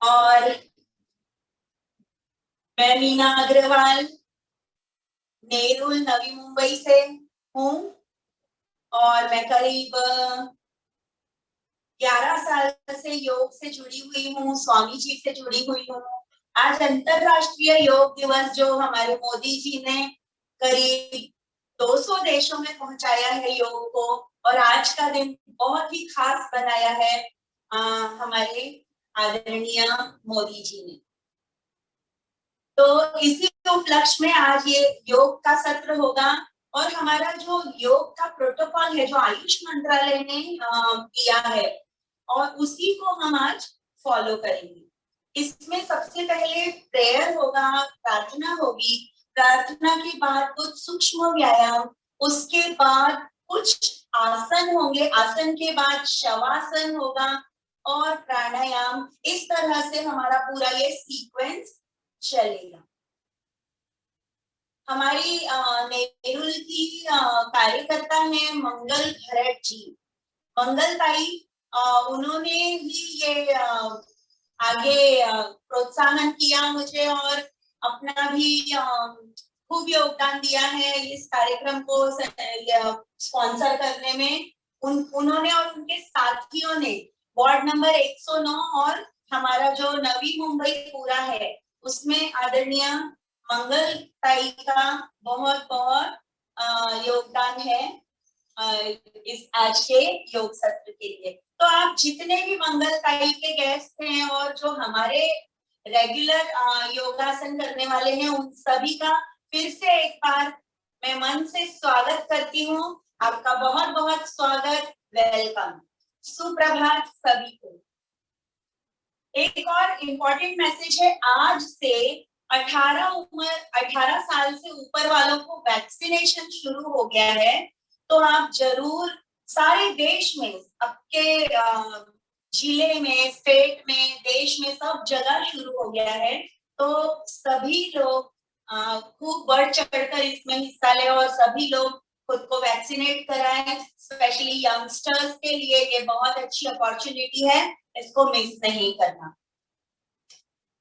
और मैं मीना अग्रवाल नेरुल नवी मुंबई से हूँ और मैं करीब 11 साल से योग से जुड़ी हुई हूँ, स्वामी जी से जुड़ी हुई हूँ। आज अंतरराष्ट्रीय योग दिवस जो हमारे मोदी जी ने करीब 200 देशों में पहुंचाया है योग को, और आज का दिन बहुत ही खास बनाया है हमारे आदरणीय मोदी जी ने। तो इसी उपलक्ष्य में आज ये योग का सत्र होगा, और हमारा जो योग का प्रोटोकॉल है जो आयुष मंत्रालय ने किया है, और उसी को हम आज फॉलो करेंगे। इसमें सबसे पहले प्रेयर होगा, प्रार्थना होगी, प्रार्थना के बाद कुछ सूक्ष्म व्यायाम, उसके बाद कुछ आसन होंगे, आसन के बाद शवासन होगा और प्राणायाम। इस तरह से हमारा पूरा ये सीक्वेंस चलेगा। हमारी नेरुल की कार्यकर्ता है मंगल घरट जी। मंगल ताई उन्होंने ही ये आगे प्रोत्साहन किया मुझे, और अपना भी खूब योगदान दिया है इस कार्यक्रम को स्पॉन्सर करने में। उन्होंने और उनके साथियों ने वार्ड नंबर 109 और हमारा जो नवी मुंबई पूरा है उसमें आदरणीय मंगल ताई का बहुत बहुत योगदान है इस आज के योग सत्र के लिए। तो आप जितने भी मंगल ताई के गेस्ट हैं और जो हमारे रेगुलर योगासन करने वाले हैं, उन सभी का फिर से एक बार मैं मन से स्वागत करती हूँ। आपका बहुत बहुत स्वागत, वेलकम, सुप्रभात सभी को। एक और इम्पोर्टेंट मैसेज है, आज से 18 साल से ऊपर वालों को वैक्सीनेशन शुरू हो गया है। तो आप जरूर सारे देश में, आपके जिले में, स्टेट में, देश में, सब जगह शुरू हो गया है। तो सभी लोग खूब बढ़ चढ़कर इसमें हिस्सा ले और सभी लोग खुद को वैक्सीनेट कराएं। स्पेशली यंगस्टर्स के लिए ये बहुत अच्छी अपॉर्चुनिटी है, इसको मिस नहीं करना।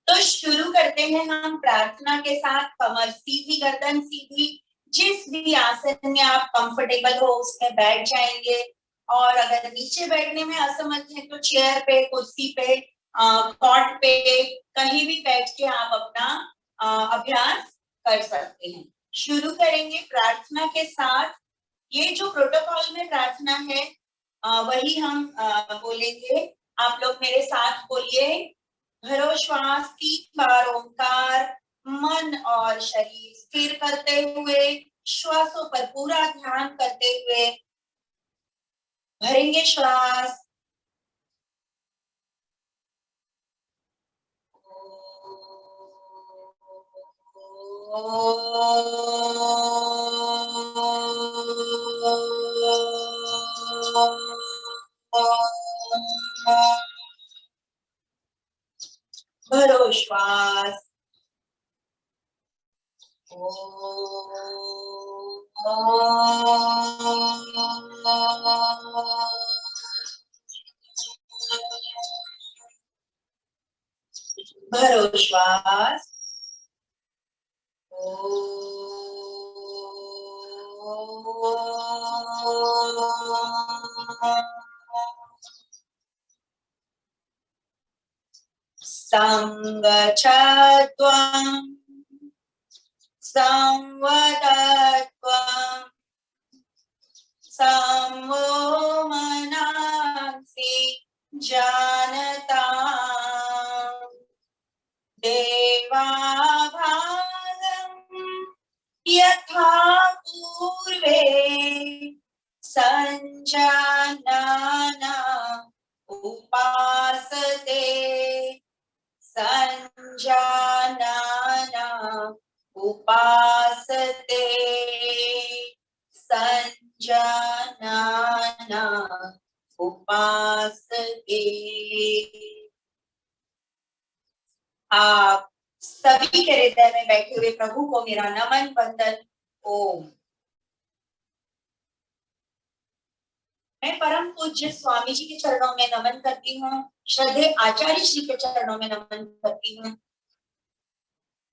तो शुरू करते हैं हम प्रार्थना के साथ। कमर सीधी, गर्दन सीधी, जिस भी आसन में आप कंफर्टेबल हो उसमें बैठ जाएंगे। और अगर नीचे बैठने में असमर्थ हैं तो चेयर पे, कुर्सी पे, कॉट पे, कहीं भी बैठ के आप अपना अभ्यास कर सकते हैं। शुरू करेंगे प्रार्थना के साथ। ये जो प्रोटोकॉल में प्रार्थना है वही हम बोलेंगे। आप लोग मेरे साथ बोलिए। भरो श्वास 3 बार ओंकार, मन और शरीर स्थिर करते हुए, श्वासों पर पूरा ध्यान करते हुए भरेंगे श्वास। भरो श्वास। भरो श्वास। संगच्छध्वम् संवदध्वम् संवो मनांसि जानताम् देवाभागम् यथा पूर्वे संजानाना उपासते संजानाना उपासते संजानाना उपासते। आप सभी के हृदय में बैठे हुए प्रभु को मेरा नमन, वंदन, ओम। मैं परम पूज्य स्वामी जी के चरणों में नमन करती हूँ, श्रद्धेय आचार्य श्री के चरणों में नमन करती हूँ।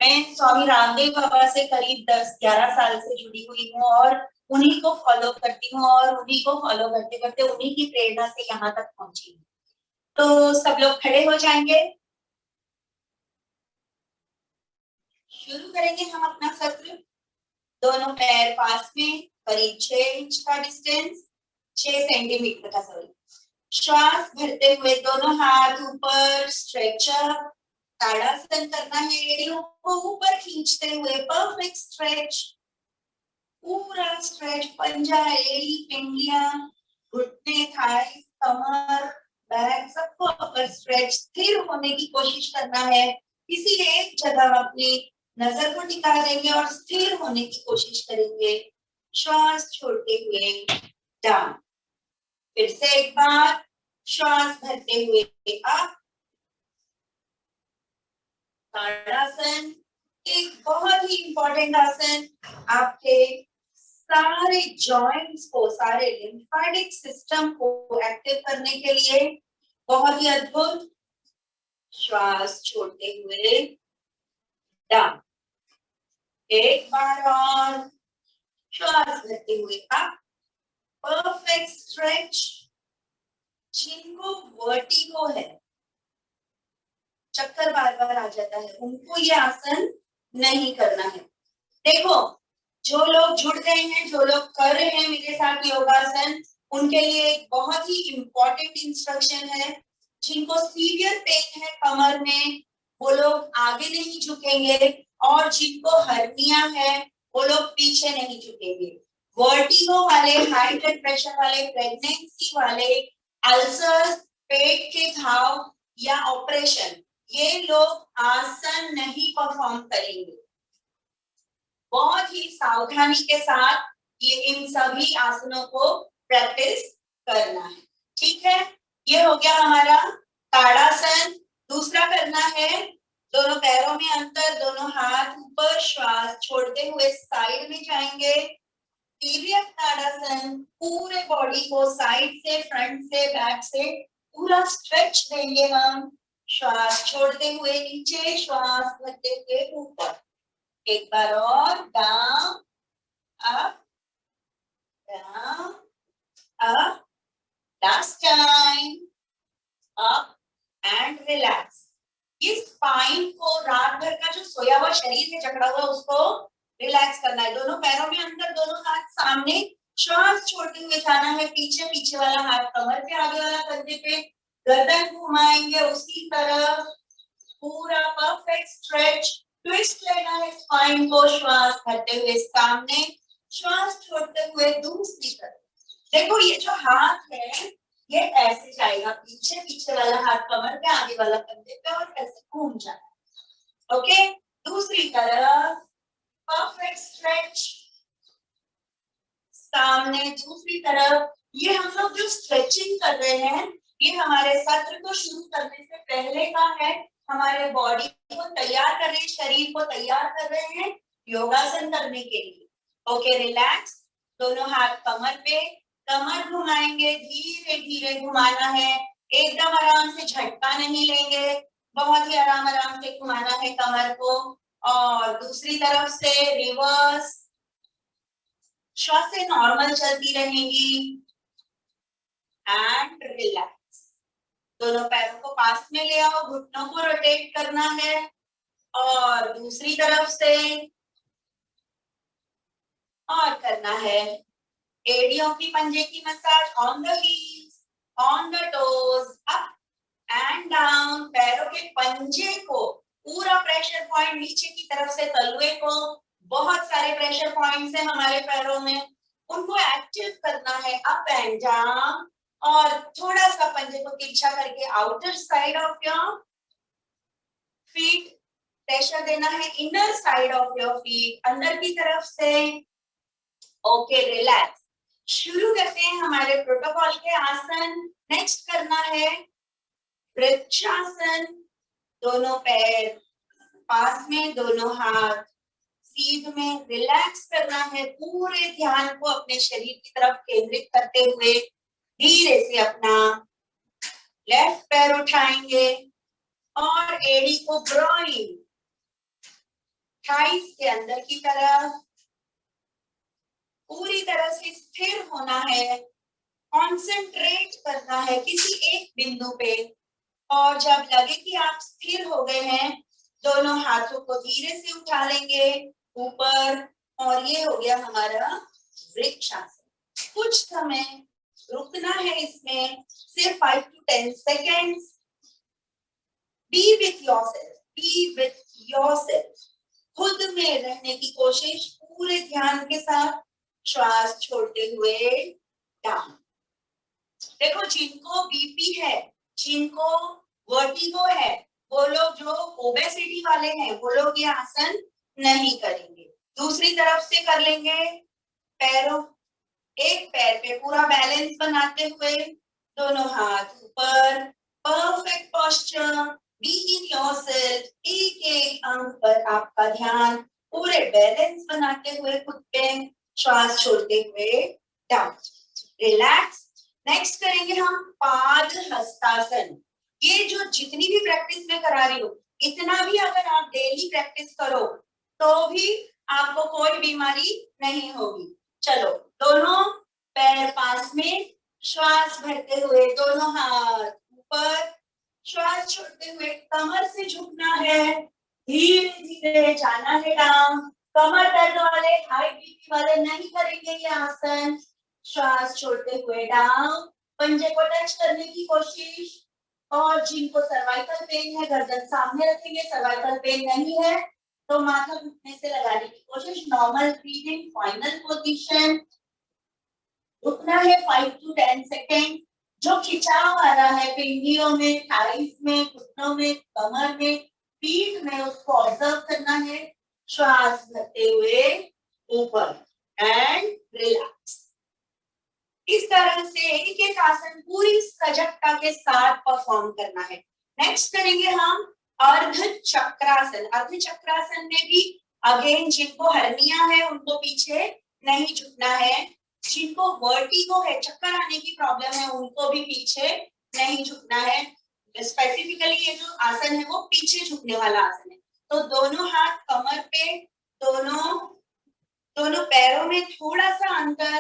मैं स्वामी रामदेव बाबा से करीब 10-11 साल से जुड़ी हुई हूँ और उन्हीं को फॉलो करती हूँ और उन्हीं को फॉलो करते करते उन्हीं की प्रेरणा से यहाँ तक पहुंची हूँ। तो सब लोग खड़े हो जाएंगे, शुरू करेंगे हम अपना सत्र। दोनों पैर पास में, करीब 6 इंच का डिस्टेंस, 6 सेंटीमीटर का, सॉरी। श्वास भरते हुए दोनों हाथ ऊपर, स्ट्रेच अप, ताड़ासन करना है, एड़ियों को ऊपर खींचते हुए, परफेक्ट स्ट्रेच, पूरा स्ट्रेच, पंजा, एड़ी, पिंडलियां, घुटने, थाई, कमर, बैक, सबको अपर स्ट्रेच। स्थिर होने की कोशिश करना है, किसी एक जगह अपनी नजर को टिका देंगे और स्थिर होने की कोशिश करेंगे। श्वास छोड़ते हुए डाउन, फिर से एक बार श्वास भरते हुए अप, ताड़ासन, एक बहुत ही इंपॉर्टेंट आसन, आपके सारे जॉइंट्स को, सारे लिम्फेटिक सिस्टम को एक्टिव करने के लिए बहुत ही अद्भुत। श्वास छोड़ते हुए डाउन, एक बार और श्वास भरते हुए अप, परफेक्ट स्ट्रेच। जिनको वर्टिगो है, चक्कर बार बार आ जाता है, उनको ये आसन नहीं करना है। देखो, जो लोग जुड़ गए हैं, जो लोग कर रहे हैं मेरे साथ योगासन, उनके लिए एक बहुत ही इंपॉर्टेंट इंस्ट्रक्शन है। जिनको सीवियर पेन है कमर में, वो लोग आगे नहीं झुकेंगे, और जिनको हर्निया है वो लोग पीछे नहीं झुकेंगे। वर्टिगो वाले, हाई ब्लड प्रेशर वाले, प्रेगनेंसी वाले, अल्सर्स, पेट के घाव या ऑपरेशन, ये लोग आसन नहीं परफॉर्म करेंगे। बहुत ही सावधानी के साथ ये इन सभी आसनों को प्रैक्टिस करना है, ठीक है। ये हो गया हमारा ताड़ासन। दूसरा करना है, दोनों पैरों में अंतर, दोनों हाथ ऊपर, श्वास छोड़ते हुए साइड में जाएंगे। तिर्यक ताड़ासन, पूरे बॉडी को साइड से, फ्रंट से, बैक से पूरा स्ट्रेच देंगे हम। श्वास छोड़ते हुए नीचे, श्वास भरते हुए ऊपर, एक बार और, down up, down up, last time, up and relax. इस स्पाइन को, रात भर का जो सोया हुआ शरीर है जकड़ा हुआ, उसको रिलैक्स करना है। दोनों पैरों में अंदर, दोनों हाथ सामने, श्वास छोड़ते हुए जाना है पीछे, पीछे वाला हाथ कमर पे, आगे वाला कंधे पे, गर्दन घुमाएंगे उसी तरफ, पूरा परफेक्ट स्ट्रेच। ट्विस्ट लेना है स्पाइन को, श्वास भरते हुए सामने, श्वास छोड़ते हुए दूसरी तरफ। देखो, ये जो हाथ है ये ऐसे जाएगा पीछे, पीछे वाला हाथ कमर पे, आगे वाला कंधे पे, और ऐसे घूम जाएगा। ओके, दूसरी तरफ, परफेक्ट स्ट्रेच, सामने, दूसरी तरफ। ये हम लोग जो स्ट्रेचिंग कर रहे हैं, ये हमारे सत्र को शुरू करने से पहले का है। हमारे बॉडी को तैयार कर रहे हैं, शरीर को तैयार कर रहे हैं योगासन करने के लिए। ओके, रिलैक्स, दोनों हाथ कमर पे, कमर घुमाएंगे, धीरे धीरे घुमाना है, एकदम आराम से, झटका नहीं लेंगे, बहुत ही आराम आराम से घुमाना है कमर को। और दूसरी तरफ से रिवर्स, श्वासें नॉर्मल चलती रहेंगी, एंड रिलैक्स। दोनों पैरों को पास में ले आओ, घुटनों को रोटेट करना है, और दूसरी तरफ से, और करना है एड़ियों की, पंजे की massage, on the heels, on the toes, up and down. पैरों के पंजे को, पूरा प्रेशर पॉइंट नीचे की तरफ से, तलुए को, बहुत सारे प्रेशर पॉइंट्स हैं हमारे पैरों में, उनको एक्टिव करना है, अप एंड डाउन। और थोड़ा सा पंजे को तिरछा करके outer side of your feet pressure देना है, inner side of your feet, अंदर की तरफ से। Okay, relax. शुरू करते हैं हमारे प्रोटोकॉल के आसन। नेक्स्ट करना है वृक्षासन। दोनों पैर पास में, दोनों हाथ सीध में, रिलैक्स करना है, पूरे ध्यान को अपने शरीर की तरफ केंद्रित करते हुए। धीरे से अपना लेफ्ट पैर उठाएंगे और एड़ी को ग्रोइन, थाइस के अंदर की तरफ पूरी तरह से स्थिर होना है, कंसंट्रेट करना है किसी एक बिंदु पे। और जब लगे कि आप स्थिर हो गए हैं, दोनों हाथों को धीरे से उठा लेंगे ऊपर, और ये हो गया हमारा वृक्षासन। कुछ समय रुकना है इसमें, सिर्फ 5 to 10 seconds। Be with yourself, be with yourself। खुद में रहने की कोशिश पूरे ध्यान के साथ, श्वास छोड़ते हुए डाउन। देखो, जिनको बीपी है, जिनको वर्टिगो है, वो लोग जो ओबेसिटी वाले हैं, वो लोग ये आसन नहीं करेंगे। दूसरी तरफ से कर लेंगे, पैरों, एक पैर पे पूरा बैलेंस बनाते हुए, दोनों हाथ ऊपर, perfect posture, be in yourself. एक एक अंग पर आपका ध्यान, पूरे बैलेंस बनाते हुए खुद पे, श्वास छोड़ते हुए डाउन, रिलैक्स। नेक्स्ट करेंगे हम पाद हस्तासन। ये जो जितनी भी प्रैक्टिस में करा रही हूँ, इतना भी अगर आप डेली प्रैक्टिस करो तो भी आपको कोई बीमारी नहीं होगी। चलो, दोनों पैर पास में, श्वास भरते हुए दोनों हाथ ऊपर, श्वास छोड़ते हुए कमर से झुकना है, धीरे धीरे जाना है डाउन। कमर दर्द वाले, हाई बीपी वाले नहीं करेंगे ये आसन। श्वास छोड़ते हुए डाउन, पंजे को टच करने की कोशिश। और जिनको सर्वाइकल पेन है, गर्दन सामने रखेंगे, सर्वाइकल पेन नहीं है तो माथा घुटने से लगाने की कोशिश। Normal breathing, final position. रुकना है 5 to 10 सेकेंड। जो खिंचाव आ रहा है पिंडियों में, थाइस में, घुटनों में, कमर में, पीठ में, उसको ऑब्जर्व करना है। श्वास भरते हुए ऊपर एंड रिलैक्स। इस तरह से एक एक आसन पूरी सजगता के साथ परफॉर्म करना है। नेक्स्ट करेंगे हम अर्ध चक्रासन। अर्ध चक्रासन में भी अगेन जिनको हर्निया है उनको पीछे नहीं झुकना है, जिनको वर्टिगो है, चक्कर आने की प्रॉब्लम है, उनको भी पीछे नहीं झुकना है। स्पेसिफिकली ये जो आसन है वो पीछे झुकने वाला आसन है। तो दोनों हाथ कमर पे, दोनों पैरों में थोड़ा सा अंतर,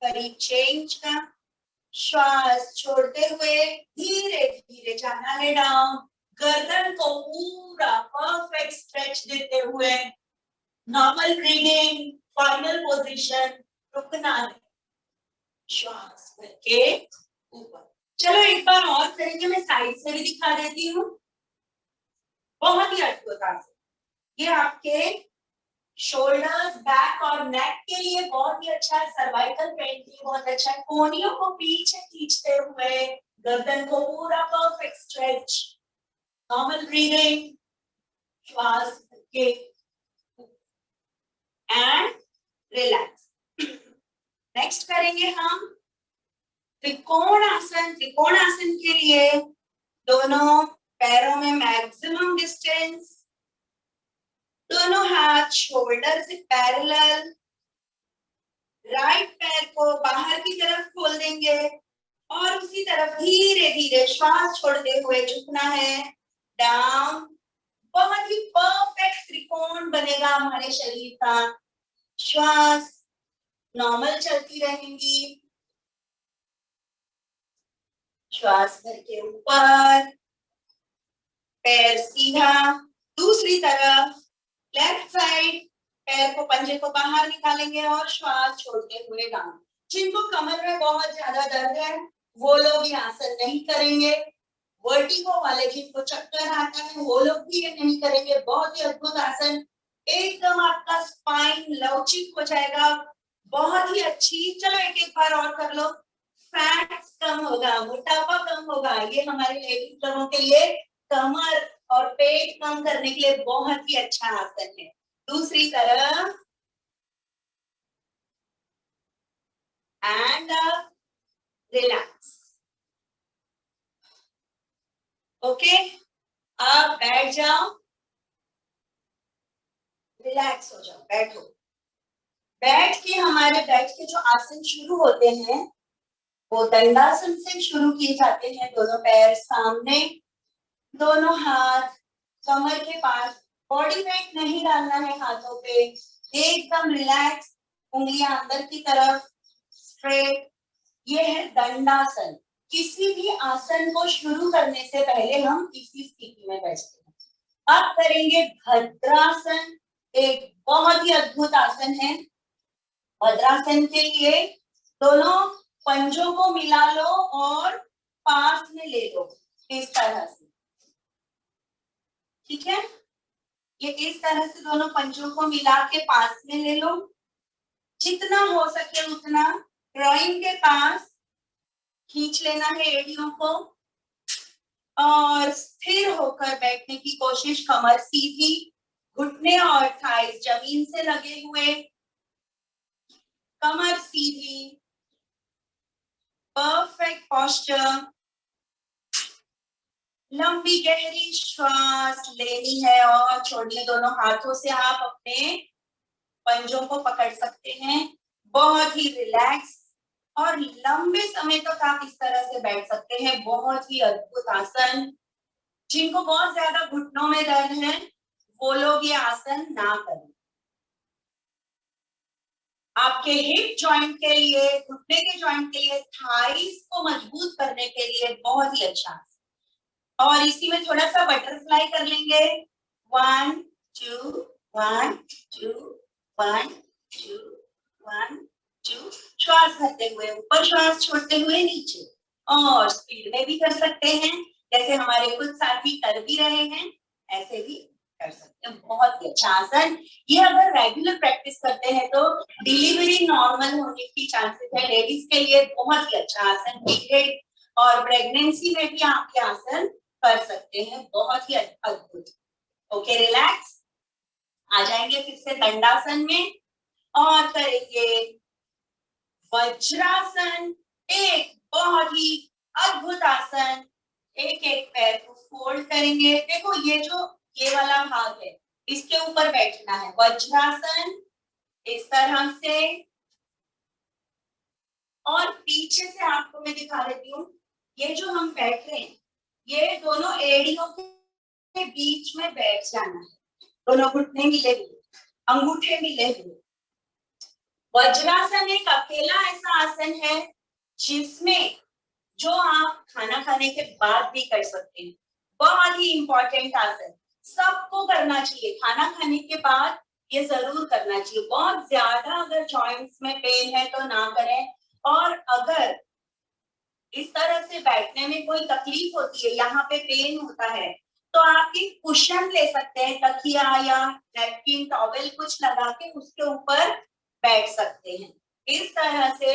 करीब 6 इंच का। श्वास छोड़ते हुए धीरे धीरे जाना है डाउन, गर्दन को पूरा परफेक्ट स्ट्रेच देते हुए, नॉर्मल ब्रीदिंग, फाइनल पोजीशन, रुकना है, श्वास करके ऊपर। चलो एक बार और करेंगे, मैं साइड से भी दिखा देती हूँ। बहुत ही अद्भुत आसन, ये आपके शोल्डर्स, बैक और नेक के लिए बहुत ही अच्छा है, सर्वाइकल पेन के लिए बहुत अच्छा है। कोहनियों को पीछे खींचते हुए, गर्दन को पूरा परफेक्ट स्ट्रेच, नॉर्मल ब्रीदिंग, श्वास के एंड रिलैक्स। नेक्स्ट करेंगे हम त्रिकोण आसन। त्रिकोण आसन के लिए दोनों पैरों में मैक्सिमम डिस्टेंस, दोनों हाथ शोल्डर से पैरेलल, राइट पैर को बाहर की तरफ खोल देंगे और उसी तरफ धीरे धीरे श्वास छोड़ते हुए झुकना है डाउन। बहुत ही परफेक्ट त्रिकोण बनेगा हमारे शरीर का। श्वास नॉर्मल चलती रहेंगी, श्वास भर के ऊपर, पैर सीधा, दूसरी तरफ लेफ्ट साइड, पैर को, पंजे को बाहर निकालेंगे और श्वास छोड़ते हुए डाउन। जिनको कमर में बहुत ज्यादा दर्द है वो लोग ये आसन नहीं करेंगे। वर्टिगो वाले, जिनको चक्कर आता है, वो लोग भी ये नहीं करेंगे। बहुत ही अद्भुत आसन, एकदम आपका स्पाइन लवचिक हो जाएगा, बहुत ही अच्छी। चलो एक एक बार और कर लो। फैट्स कम होगा, मोटापा कम होगा। ये हमारे लेडीज लोगों के लिए कमर और पेट कम करने के लिए बहुत ही अच्छा आसन है। दूसरी तरफ एंड रिलैक्स। ओके, अब बैठ जाओ, रिलैक्स हो जाओ, बैठो। बैठ के हमारे बैठ के जो आसन शुरू होते हैं वो दंडासन से शुरू किए जाते हैं। दोनों पैर सामने, दोनों हाथ कमर के पास, बॉडी वेट नहीं डालना है हाथों पे, एकदम रिलैक्स, उंगलियां अंदर की तरफ स्ट्रेट। ये है दंडासन। किसी भी आसन को शुरू करने से पहले हम इसी स्थिति में बैठते हैं। अब करेंगे भद्रासन, एक बहुत ही अद्भुत आसन है। भद्रासन के लिए दोनों पंजों को मिला लो और पास में ले लो, इस तरह से, ठीक है। ये इस तरह से दोनों पंजों को मिला के पास में ले लो, जितना हो सके उतना ग्रोइन के पास खींच लेना है एड़ियों को, और स्थिर होकर बैठने की कोशिश। कमर सीधी, घुटने और थाइस जमीन से लगे हुए, कमर सीधी, परफेक्ट पोस्चर। लंबी गहरी श्वास लेनी है और छोड़नी। दोनों हाथों से आप अपने पंजों को पकड़ सकते हैं, बहुत ही रिलैक्स, और लंबे समय तक आप इस तरह से बैठ सकते हैं। बहुत ही अद्भुत आसन। जिनको बहुत ज्यादा घुटनों में दर्द है वो लोग ये आसन ना करें। आपके हिप जॉइंट के लिए, घुटने के जॉइंट के लिए, थाइस को मजबूत करने के लिए बहुत ही अच्छा आसन। और इसी में थोड़ा सा बटरफ्लाई कर लेंगे। 1 2 1 2 1 2 1 2। श्वास भरते हुए ऊपर, श्वास छोड़ते हुए नीचे, और स्पीड में भी कर सकते हैं, जैसे हमारे कुछ साथी कर भी रहे हैं, ऐसे भी कर सकते हैं। बहुत ही अच्छा आसन। ये अगर रेगुलर प्रैक्टिस करते हैं तो डिलीवरी नॉर्मल होने की चांसेस है। लेडीज के लिए बहुत ही अच्छा आसन। पीरियड और प्रेगनेंसी में भी आप ये आसन कर सकते हैं, बहुत ही अद्भुत। Okay, relax. आ जाएंगे फिर से दंडासन में और करेंगे वज्रासन, एक बहुत ही अद्भुत आसन। एक एक पैर को फोल्ड करेंगे। देखो ये वाला भाग है, इसके ऊपर बैठना है। वज्रासन इस तरह से, और पीछे से आपको मैं दिखा देती हूँ। ये जो हम बैठ रहे हैं, ये दोनों एड़ियों के बीच में बैठ जाना है। दोनों घुटने मिले हुए, अंगूठे मिले हुए। वज्रासन एक अकेला ऐसा आसन है जिसमें जो आप खाना खाने के बाद भी कर सकते हैं। बहुत ही इंपॉर्टेंट आसन, सबको करना चाहिए। खाना खाने के बाद ये जरूर करना चाहिए। बहुत ज्यादा अगर जॉइंट्स में पेन है तो ना करें, और अगर इस तरह से बैठने में कोई तकलीफ होती है, यहाँ पे पेन होता है, तो आप एक कुशन ले सकते हैं, तकिया या नैपकिन, टॉवेल कुछ लगा के उसके ऊपर बैठ सकते हैं। इस तरह से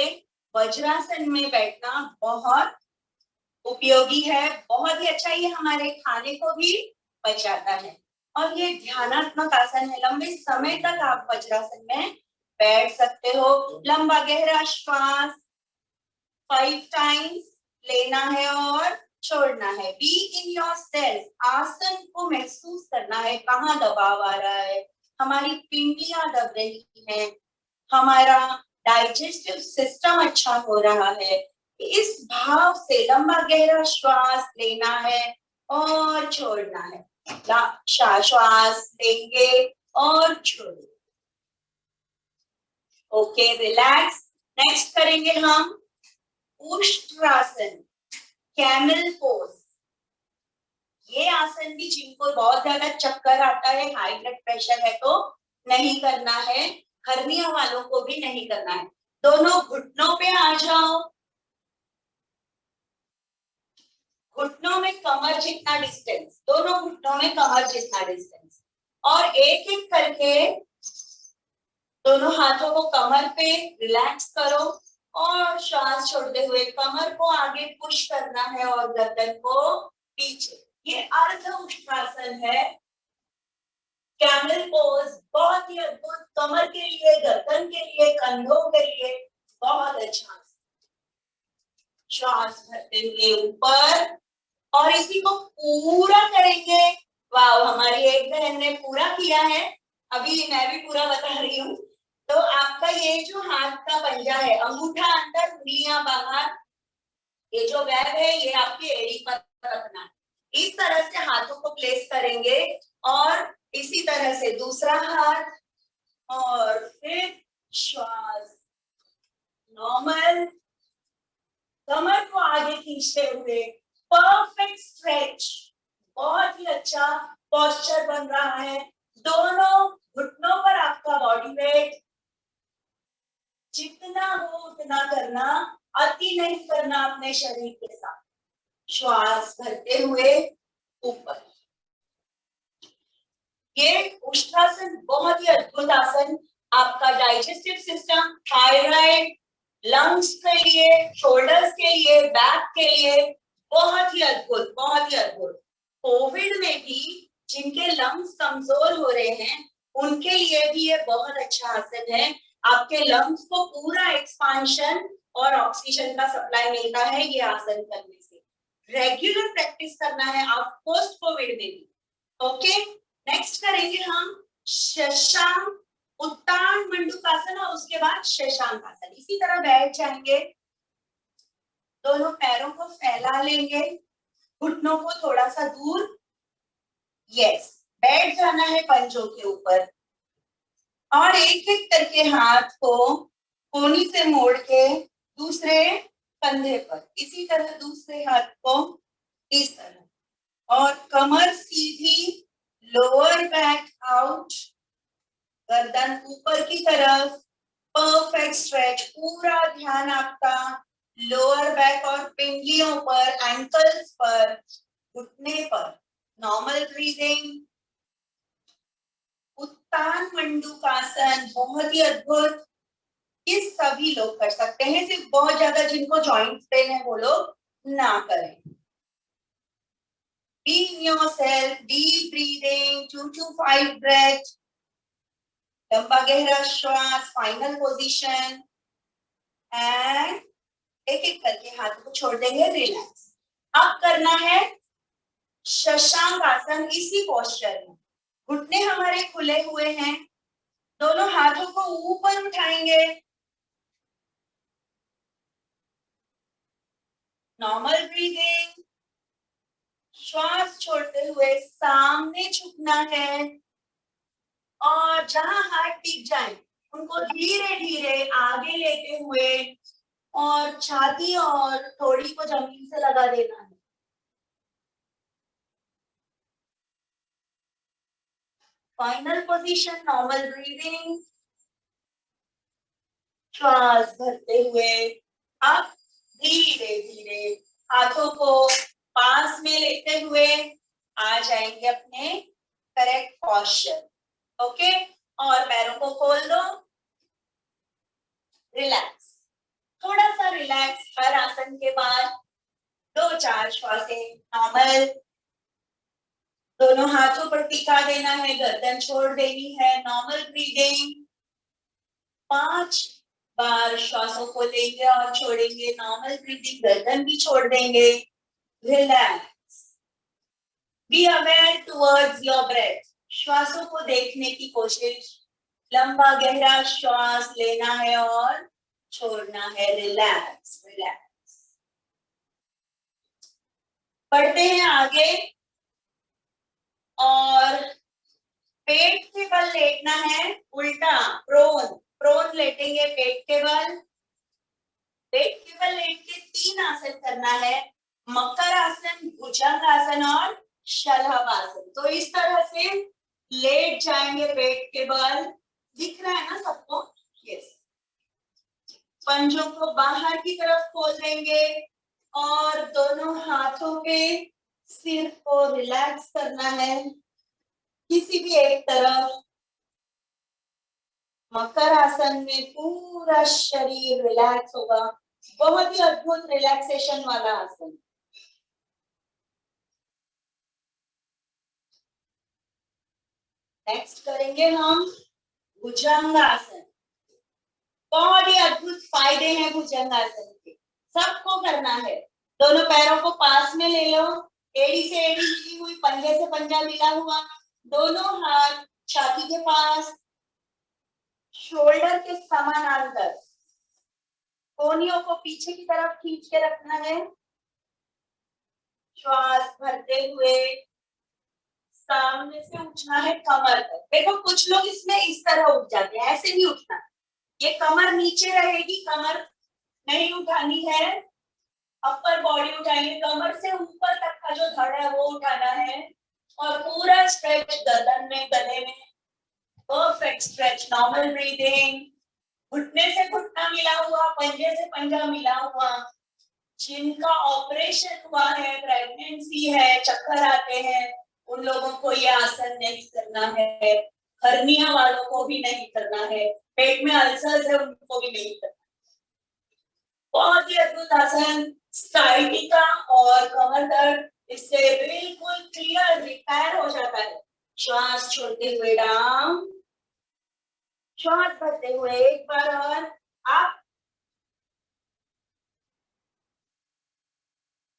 वज्रासन में बैठना बहुत उपयोगी है, बहुत ही अच्छा। ये हमारे खाने को भी बचाता है, और ये ध्यानात्मक आसन है। लंबे समय तक आप वज्रासन में बैठ सकते हो। लंबा गहरा श्वास 5 टाइम्स लेना है और छोड़ना है। बी इन योर सेल्फ, आसन को महसूस करना है, कहाँ दबाव आ रहा है, हमारी पिंडलियां दब रही हैं, हमारा डाइजेस्टिव सिस्टम अच्छा हो रहा है। इस भाव से लंबा गहरा श्वास लेना है और छोड़ना है। श्वास लेंगे और छोड़ेंगे। Okay, relax. नेक्स्ट करेंगे हम उष्ट्रासन, कैमल पोज। ये आसन भी जिनको बहुत ज्यादा चक्कर आता है, हाई ब्लड प्रेशर है, तो नहीं करना है। हर्निया वालों को भी नहीं करना है। दोनों घुटनों पे आ जाओ, घुटनों में कमर जितना डिस्टेंस, दोनों घुटनों में कमर जितना डिस्टेंस, और एक एक करके दोनों हाथों को कमर पे रिलैक्स करो, और श्वास छोड़ते हुए कमर को आगे पुश करना है और गर्दन को पीछे। ये अर्ध उष्ट्रासन है। कैमल पोज बहुत ही अद्भुत, कमर के लिए, गर्दन के लिए, कंधों के लिए बहुत अच्छा। श्वास भरते हुए ऊपर, और इसी को पूरा करेंगे। वाह, हमारी एक बहन ने पूरा किया है। अभी मैं भी पूरा बता रही हूँ। तो आपका ये जो हाथ का पंजा है, अंगूठा अंदर, उंगलियां बाहर, ये जो वेब है ये आपके एड़ी पर रखना है। इस तरह से हाथों को प्लेस करेंगे और इसी तरह से दूसरा हाथ और फिर श्वास नॉर्मल, कमर को आगे खींचते हुए परफेक्ट स्ट्रेच, बहुत ही अच्छा पोस्चर बन रहा है। दोनों घुटनों पर आपका बॉडी वेट जितना हो उतना करना, अति नहीं करना अपने शरीर के साथ। श्वास भरते हुए ऊपर। ये उष्ट्रासन बहुत ही अद्भुत आसन, आपका डाइजेस्टिव सिस्टम, थायराइड, लंग्स के लिए, शोल्डर्स के लिए, बैक के लिए बहुत ही अद्भुत, बहुत ही अद्भुत। कोविड में भी जिनके लंग्स कमजोर हो रहे हैं उनके लिए भी ये बहुत अच्छा आसन है। आपके लंग्स को पूरा एक्सपांशन और ऑक्सीजन का सप्लाई मिलता है ये आसन करने से। रेगुलर प्रैक्टिस करना है आप पोस्ट कोविड में भी। ओके, नेक्स्ट करेंगे हम शशांक उत्तान मंडूकासन और उसके बाद शशांक आसन। इसी तरह बैठ जाएंगे, दोनों पैरों को फैला लेंगे, घुटनों को थोड़ा सा दूर, यस, बैठ जाना है पंजों के ऊपर और एक एक करके हाथ को कोहनी से मोड़ के दूसरे कंधे पर, इसी तरह दूसरे हाथ को इस तरह और कमर सीधी, लोअर बैक आउट, गर्दन ऊपर की तरफ, परफेक्ट स्ट्रेच, पूरा ध्यान आपका लोअर बैक और पिंडलियों पर, एंकल्स पर, घुटने पर। Normal breathing. उत्तान मंडूकासन बहुत ही अद्भुत, ये सभी लोग कर सकते हैं, सिर्फ बहुत ज्यादा जिनको जॉइंट पेन है वो लोग ना करें। Be in yourself, deep breathing, 2 to 5 breath, लंबा गहरा श्वास, फाइनल पोजीशन एंड एक एक करके हाथ को छोड़ देंगे, रिलैक्स। अब करना है शशांक आसन इसी पोस्चर में। घुटने हमारे खुले हुए हैं, दोनों हाथों को ऊपर उठाएंगे, नॉर्मल ब्रीदिंग, श्वास छोड़ते हुए सामने झुकना है और जहां हाथ टिक जाए उनको धीरे धीरे आगे लेते हुए और छाती और थोड़ी को जमीन से लगा देना है। फाइनल पोजीशन, नॉर्मल ब्रीदिंग, श्वास भरते हुए अब धीरे धीरे हाथों को पास में लेते हुए आ जाएंगे अपने करेक्ट पोस्चर। ओके, और पैरों को खोल दो, रिलैक्स, थोड़ा सा रिलैक्स हर आसन के बाद 2-4 श्वासें नॉर्मल। दोनों हाथों पर टिका देना है, गर्दन छोड़ देनी है, नॉर्मल ब्रीदिंग। 5 बार श्वासों को लेंगे और छोड़ेंगे, नॉर्मल ब्रीदिंग, गर्दन भी छोड़ देंगे, relax. Be aware towards your breath, श्वासों को देखने की कोशिश, लंबा गहरा श्वास लेना है और छोड़ना है, रिलैक्स रिलैक्स। बढ़ते हैं आगे और पेट के बल लेटना है, उल्टा प्रोन, प्रोन लेटेंगे पेट के बल। पेट के बल लेट के 3 आसन करना है, मकर आसन, भुजंग आसन और शलभासन। तो इस तरह से लेट जाएंगे पेट के बल, दिख रहा है ना सबको? यस। पंजों को बाहर की तरफ खोल देंगे और दोनों हाथों पे सिर को रिलैक्स करना है किसी भी एक तरफ। मकर आसन में पूरा शरीर रिलैक्स होगा, बहुत ही अद्भुत रिलैक्सेशन वाला आसन। नेक्स्ट करेंगे हम भुजंग आसन। बहुत ही अद्भुत फायदे हैं भुजंग आसन के, सबको करना है। दोनों पैरों को पास में ले लो, एड़ी से एड़ी मिली हुई, पंजे से पंजा मिला हुआ, दोनों हाथ छाती के पास, शोल्डर के समानांतर, कोहनियों को पीछे की तरफ खींच के रखना है, श्वास भरते हुए सामने से उठना है कमर तक। देखो कुछ लोग इसमें इस तरह उठ जाते हैं, ऐसे नहीं उठना, ये कमर नीचे रहेगी, कमर नहीं उठानी है, अपर बॉडी उठाएंगे, कमर से ऊपर तक का जो धड़ है वो उठाना है और पूरा स्ट्रेच गर्दन में, गले में, परफेक्ट स्ट्रेच, नॉर्मल ब्रीदिंग, घुटने से घुटना मिला हुआ, पंजे से पंजा मिला हुआ। जिनका ऑपरेशन हुआ है, प्रेगनेंसी है, चक्कर आते हैं, उन लोगों को ये आसन नहीं करना है, हर्निया वालों को भी नहीं करना है, पेट में अल्सर्स है उनको भी नहीं करना। बहुत ही अद्भुत आसन, साइटिका और कमर दर्द इससे बिल्कुल क्लियर रिपेयर हो जाता है। श्वास छोड़ते हुए डाउन, श्वास भरते हुए एक बार और आप।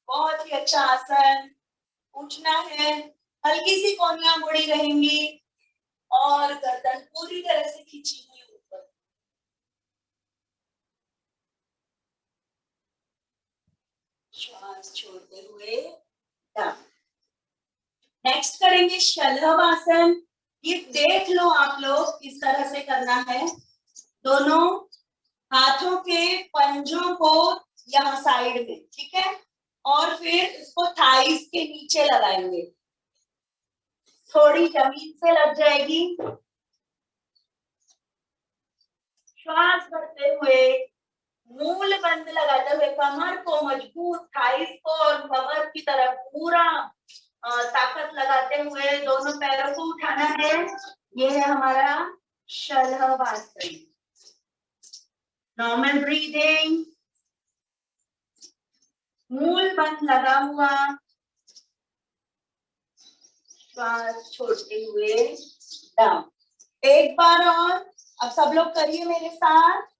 बहुत ही अच्छा आसन, उठना है, हल्की सी कोहनियां मुड़ी रहेंगी और गर्दन पूरी तरह से खींची हुई ऊपर। श्वास छोड़ते हुए डाउन। नेक्स्ट करेंगे शलभ आसन। ये देख लो आप लोग किस तरह से करना है। दोनों हाथों के पंजों को यहाँ साइड में, ठीक है, और फिर इसको थाइस के नीचे लगाएंगे, थोड़ी जमीन से लग जाएगी। श्वास भरते हुए मूल बंद लगाते हुए कमर को मजबूत, थाइस को और कमर की तरफ पूरा ताकत लगाते हुए दोनों पैरों को उठाना है। ये है हमारा शलभ आसन। नॉर्मल ब्रीदिंग, मूल बंद लगा हुआ, श्वास छोड़ते हुए डाउन। एक बार और, अब सब लोग करिए मेरे साथ।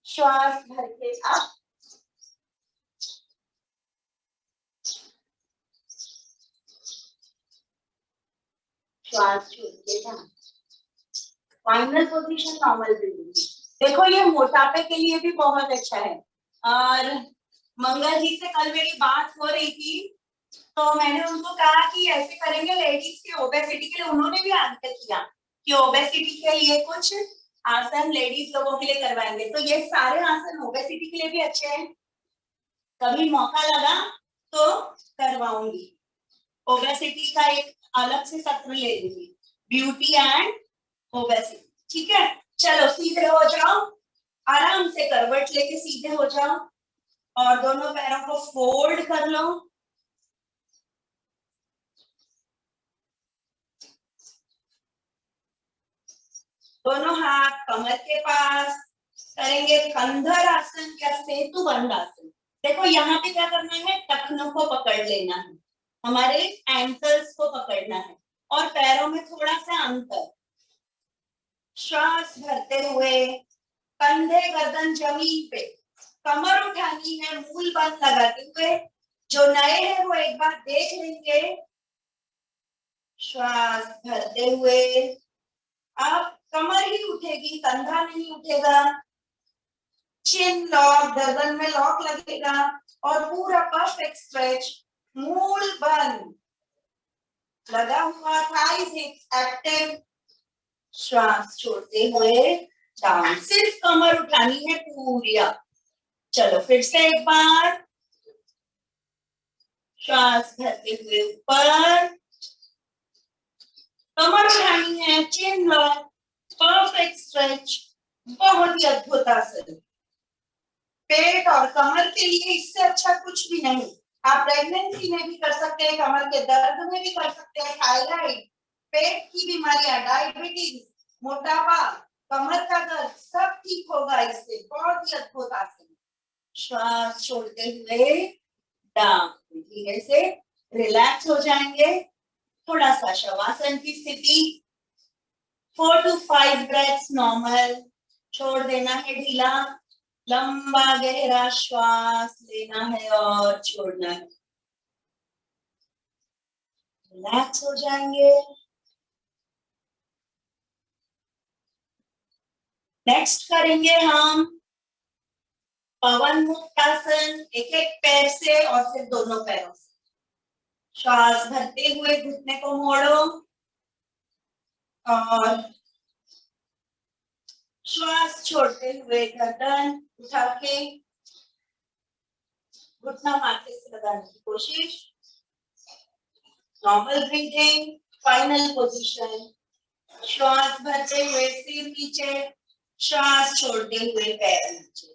श्वास भर के अप, श्वास छोड़ के down. Final position normal breathing. देखो ये मोटापे के लिए भी बहुत अच्छा है। और मंगल जी से कल मेरी बात हो रही थी तो मैंने उनको कहा कि ऐसे करेंगे लेडीज के ओबेसिटी के लिए। उन्होंने भी आग्रह किया कि ओबेसिटी के लिए कुछ आसन लेडीज लोगों के लिए करवाएंगे। तो ये सारे आसन ओबेसिटी के लिए भी अच्छे हैं, कभी मौका लगा तो करवाऊंगी। ओबेसिटी का एक अलग से सत्र ले लूंगी, ब्यूटी एंड ओबेसिटी, ठीक है। चलो सीधे हो जाओ, आराम से करवट लेके सीधे हो जाओ और दोनों पैरों को फोल्ड कर लो। दोनों हाथ कमर के पास, करेंगे कंधर आसन या सेतु बंद आसन। देखो यहाँ पे क्या करना है, टखनों को पकड़ लेना है, हमारे एंकल्स को पकड़ना है और पैरों में थोड़ा सा अंतर। श्वास भरते हुए कंधे गर्दन जमीन पे, कमर उठानी है मूल बंद लगाते हुए। जो नए हैं वो एक बार देख लेंगे। श्वास भरते हुए अब कमर ही उठेगी, कंधा नहीं उठेगा। चिन लॉक, गर्दन में लॉक लगेगा और पूरा परफेक्ट स्ट्रेच, मूल बंद लगा हुआ, थाइस हिप्स एक्टिव। श्वास छोड़ते हुए डाउन, सिर्फ कमर उठानी है पूरी। चलो फिर से एक बार, श्वास भरते हुए ऊपर, कमर उठानी है, चिन लॉक, परफेक्ट स्ट्रेच, बहुत ही अद्भुत आसन। पेट और कमर के लिए इससे अच्छा कुछ भी नहीं। आप प्रेगनेंसी में भी कर सकते हैं, कमर के दर्द में भी कर सकते हैं, थायराइड, पेट की बीमारियां, डायबिटीज, मोटापा, कमर का दर्द, सब ठीक होगा इससे। बहुत ही अद्भुत आसन। श्वास छोड़ते हुए डाउन, धीरे से रिलैक्स हो जाएंगे। थोड़ा सा शवासन की स्थिति, 4 to 5 ब्रेथ्स नॉर्मल, छोड़ देना है ढीला, लंबा गहरा श्वास लेना है और छोड़ना है, रिलैक्स हो जाएंगे। नेक्स्ट करेंगे हम पवन मुक्त आसन, एक एक पैर से और फिर दोनों पैरों से। श्वास भरते हुए घुटने को मोड़ो और श्वास छोड़ते हुए गर्दन उठा के घुटना माथे से लगाने की कोशिश। Normal breathing, final position. श्वास भरते हुए सिर नीचे, श्वास छोड़ते हुए पैर नीचे।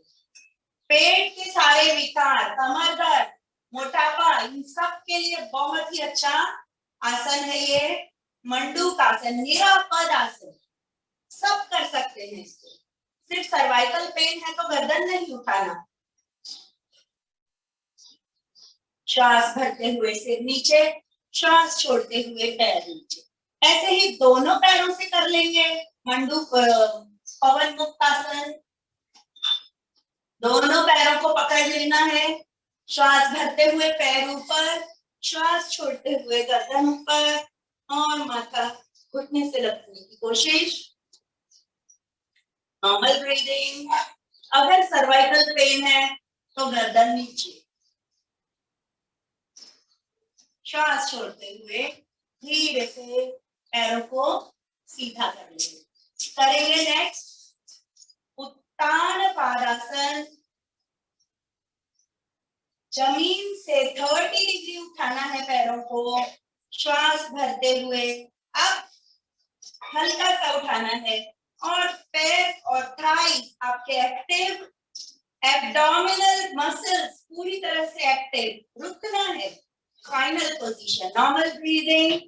पेट के सारे विकार, कमर दर्द, मोटापा, इन सब के लिए बहुत ही अच्छा आसन है ये मंडूक आसन, निरापद आसन। सब कर सकते हैं इसको। सिर्फ सर्वाइकल पेन है तो गर्दन नहीं उठाना। श्वास भरते हुए सिर नीचे, श्वास छोड़ते हुए पैर नीचे। ऐसे ही दोनों पैरों से कर लेंगे मंडूक पवन मुक्त आसन। दोनों पैरों को पकड़ लेना है। श्वास भरते हुए पैर ऊपर, श्वास छोड़ते हुए गर्दन ऊपर और माथा घुटने से लगने की कोशिश। Normal breathing. अगर सर्वाइकल पेन है तो गर्दन नीचे। श्वास छोड़ते हुए धीरे से पैरों को सीधा कर लेंगे। करेंगे नेक्स्ट उत्तान पादासन। जमीन से 30 डिग्री उठाना है पैरों को। श्वास भरते हुए अब हल्का सा उठाना है और पैर और थाइस आपके एक्टिव, एब्डोमिनल मसल्स पूरी तरह से एक्टिव, रुकना है। Final position, normal breathing.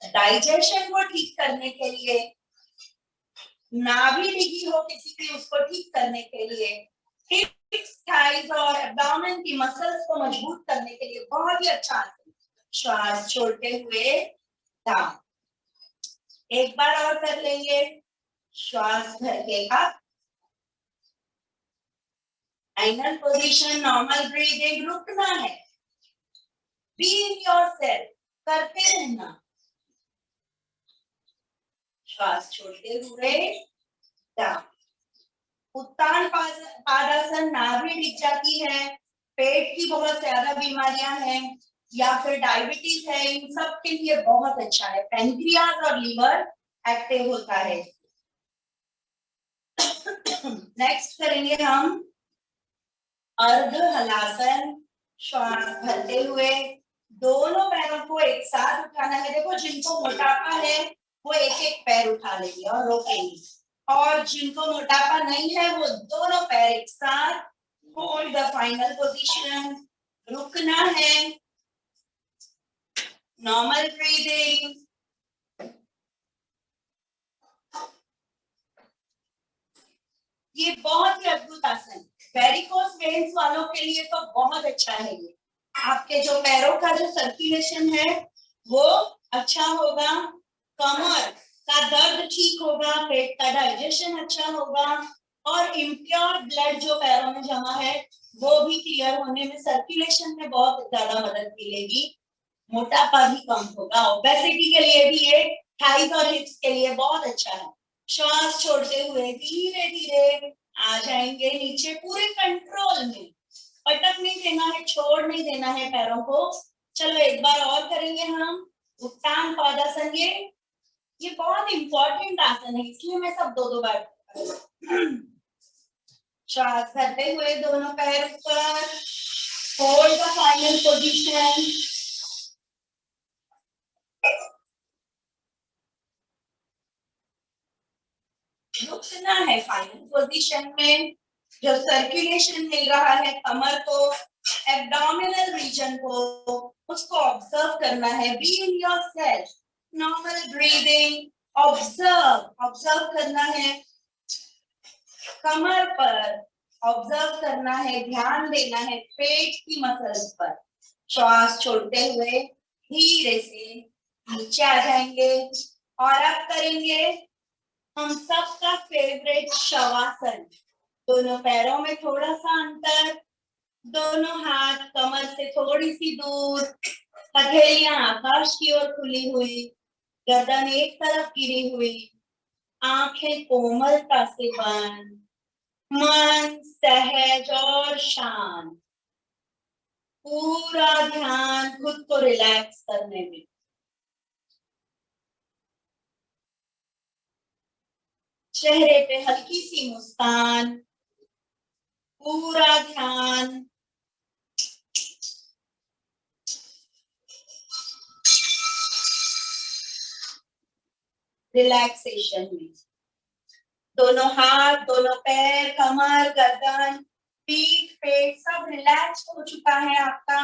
Digestion को ठीक करने के लिए, नाभि डिगी हो किसी की उसको ठीक करने के लिए, हिप्स, थाइस और एब्डोमेन की मसल्स को मजबूत करने के लिए बहुत ही अच्छा आसन। श्वास छोड़ते हुए डाउन। एक बार और कर लेंगे। श्वास भर के up. Final position, normal breathing. रुकना है। बी इन योरसेल्फ, करते रहना। श्वास छोड़ते हुए डाउन। उत्तान पादासन, नाभि डिग जाती है, पेट की बहुत ज्यादा बीमारियां हैं या फिर डायबिटीज है, इन सब के लिए बहुत अच्छा है। पैंक्रियाज और लीवर एक्टिव होता है। नेक्स्ट करेंगे हम अर्ध हलासन। श्वास भरते हुए दोनों पैरों को एक साथ उठाना है। देखो जिनको मोटापा है वो एक एक पैर उठा लेंगे और रोकेंगे, और जिनको मोटापा नहीं है वो दोनों पैर एक साथ। Hold the final position. रुकना है। Normal breathing. ये बहुत ही अद्भुत आसन, वेरिकोस वेन्स वालों के लिए तो बहुत अच्छा है ये। आपके जो पैरों का जो सर्कुलेशन है वो अच्छा होगा, कमर का दर्द ठीक होगा, पेट का डाइजेशन अच्छा होगा और इम्प्योर ब्लड जो पैरों में जमा है वो भी क्लियर होने में, सर्कुलेशन में बहुत ज्यादा मदद मिलेगी। मोटापा भी कम होगा। ओबेसिटी के लिए भी ये, थाइस और हिप्स के लिए बहुत अच्छा है। श्वास छोड़ते हुए धीरे धीरे आ जाएंगे नीचे, पूरे कंट्रोल में। पटक नहीं देना है, छोड़ नहीं देना है पैरों को। चलो एक बार और करेंगे हम उत्तान पादासन। ये बहुत इंपॉर्टेंट आसन है इसलिए मैं सब दो बार। श्वास भरते हुए दोनों पैर ऊपर, होल्ड द फाइनल पोजीशन। रुकना है फाइनल पोजीशन में। जो सर्कुलेशन मिल रहा है कमर को, एब्डोमिनल रीजन को, उसको ऑब्जर्व करना है। Be in yourself. Normal breathing. Observe करना है कमर पर, ऑब्जर्व करना है, ध्यान देना है पेट की मसल्स पर। श्वास छोड़ते हुए धीरे से नीचे आ जाएंगे और अब करेंगे हम सबका फेवरेट शवासन। दोनों पैरों में थोड़ा सा अंतर, दोनों हाथ कमर से थोड़ी सी दूर, हथेलियां आकाश की ओर खुली हुई, गर्दन एक तरफ गिरी हुई, आंखें कोमलता से बंद, मन सहज और शांत। पूरा ध्यान खुद को रिलैक्स करने में। चेहरे पे हल्की सी मुस्कान, पूरा ध्यान रिलैक्सेशन में। दोनों हाथ, दोनों पैर, कमर, गर्दन, पीठ, पेट सब रिलैक्स हो चुका है आपका।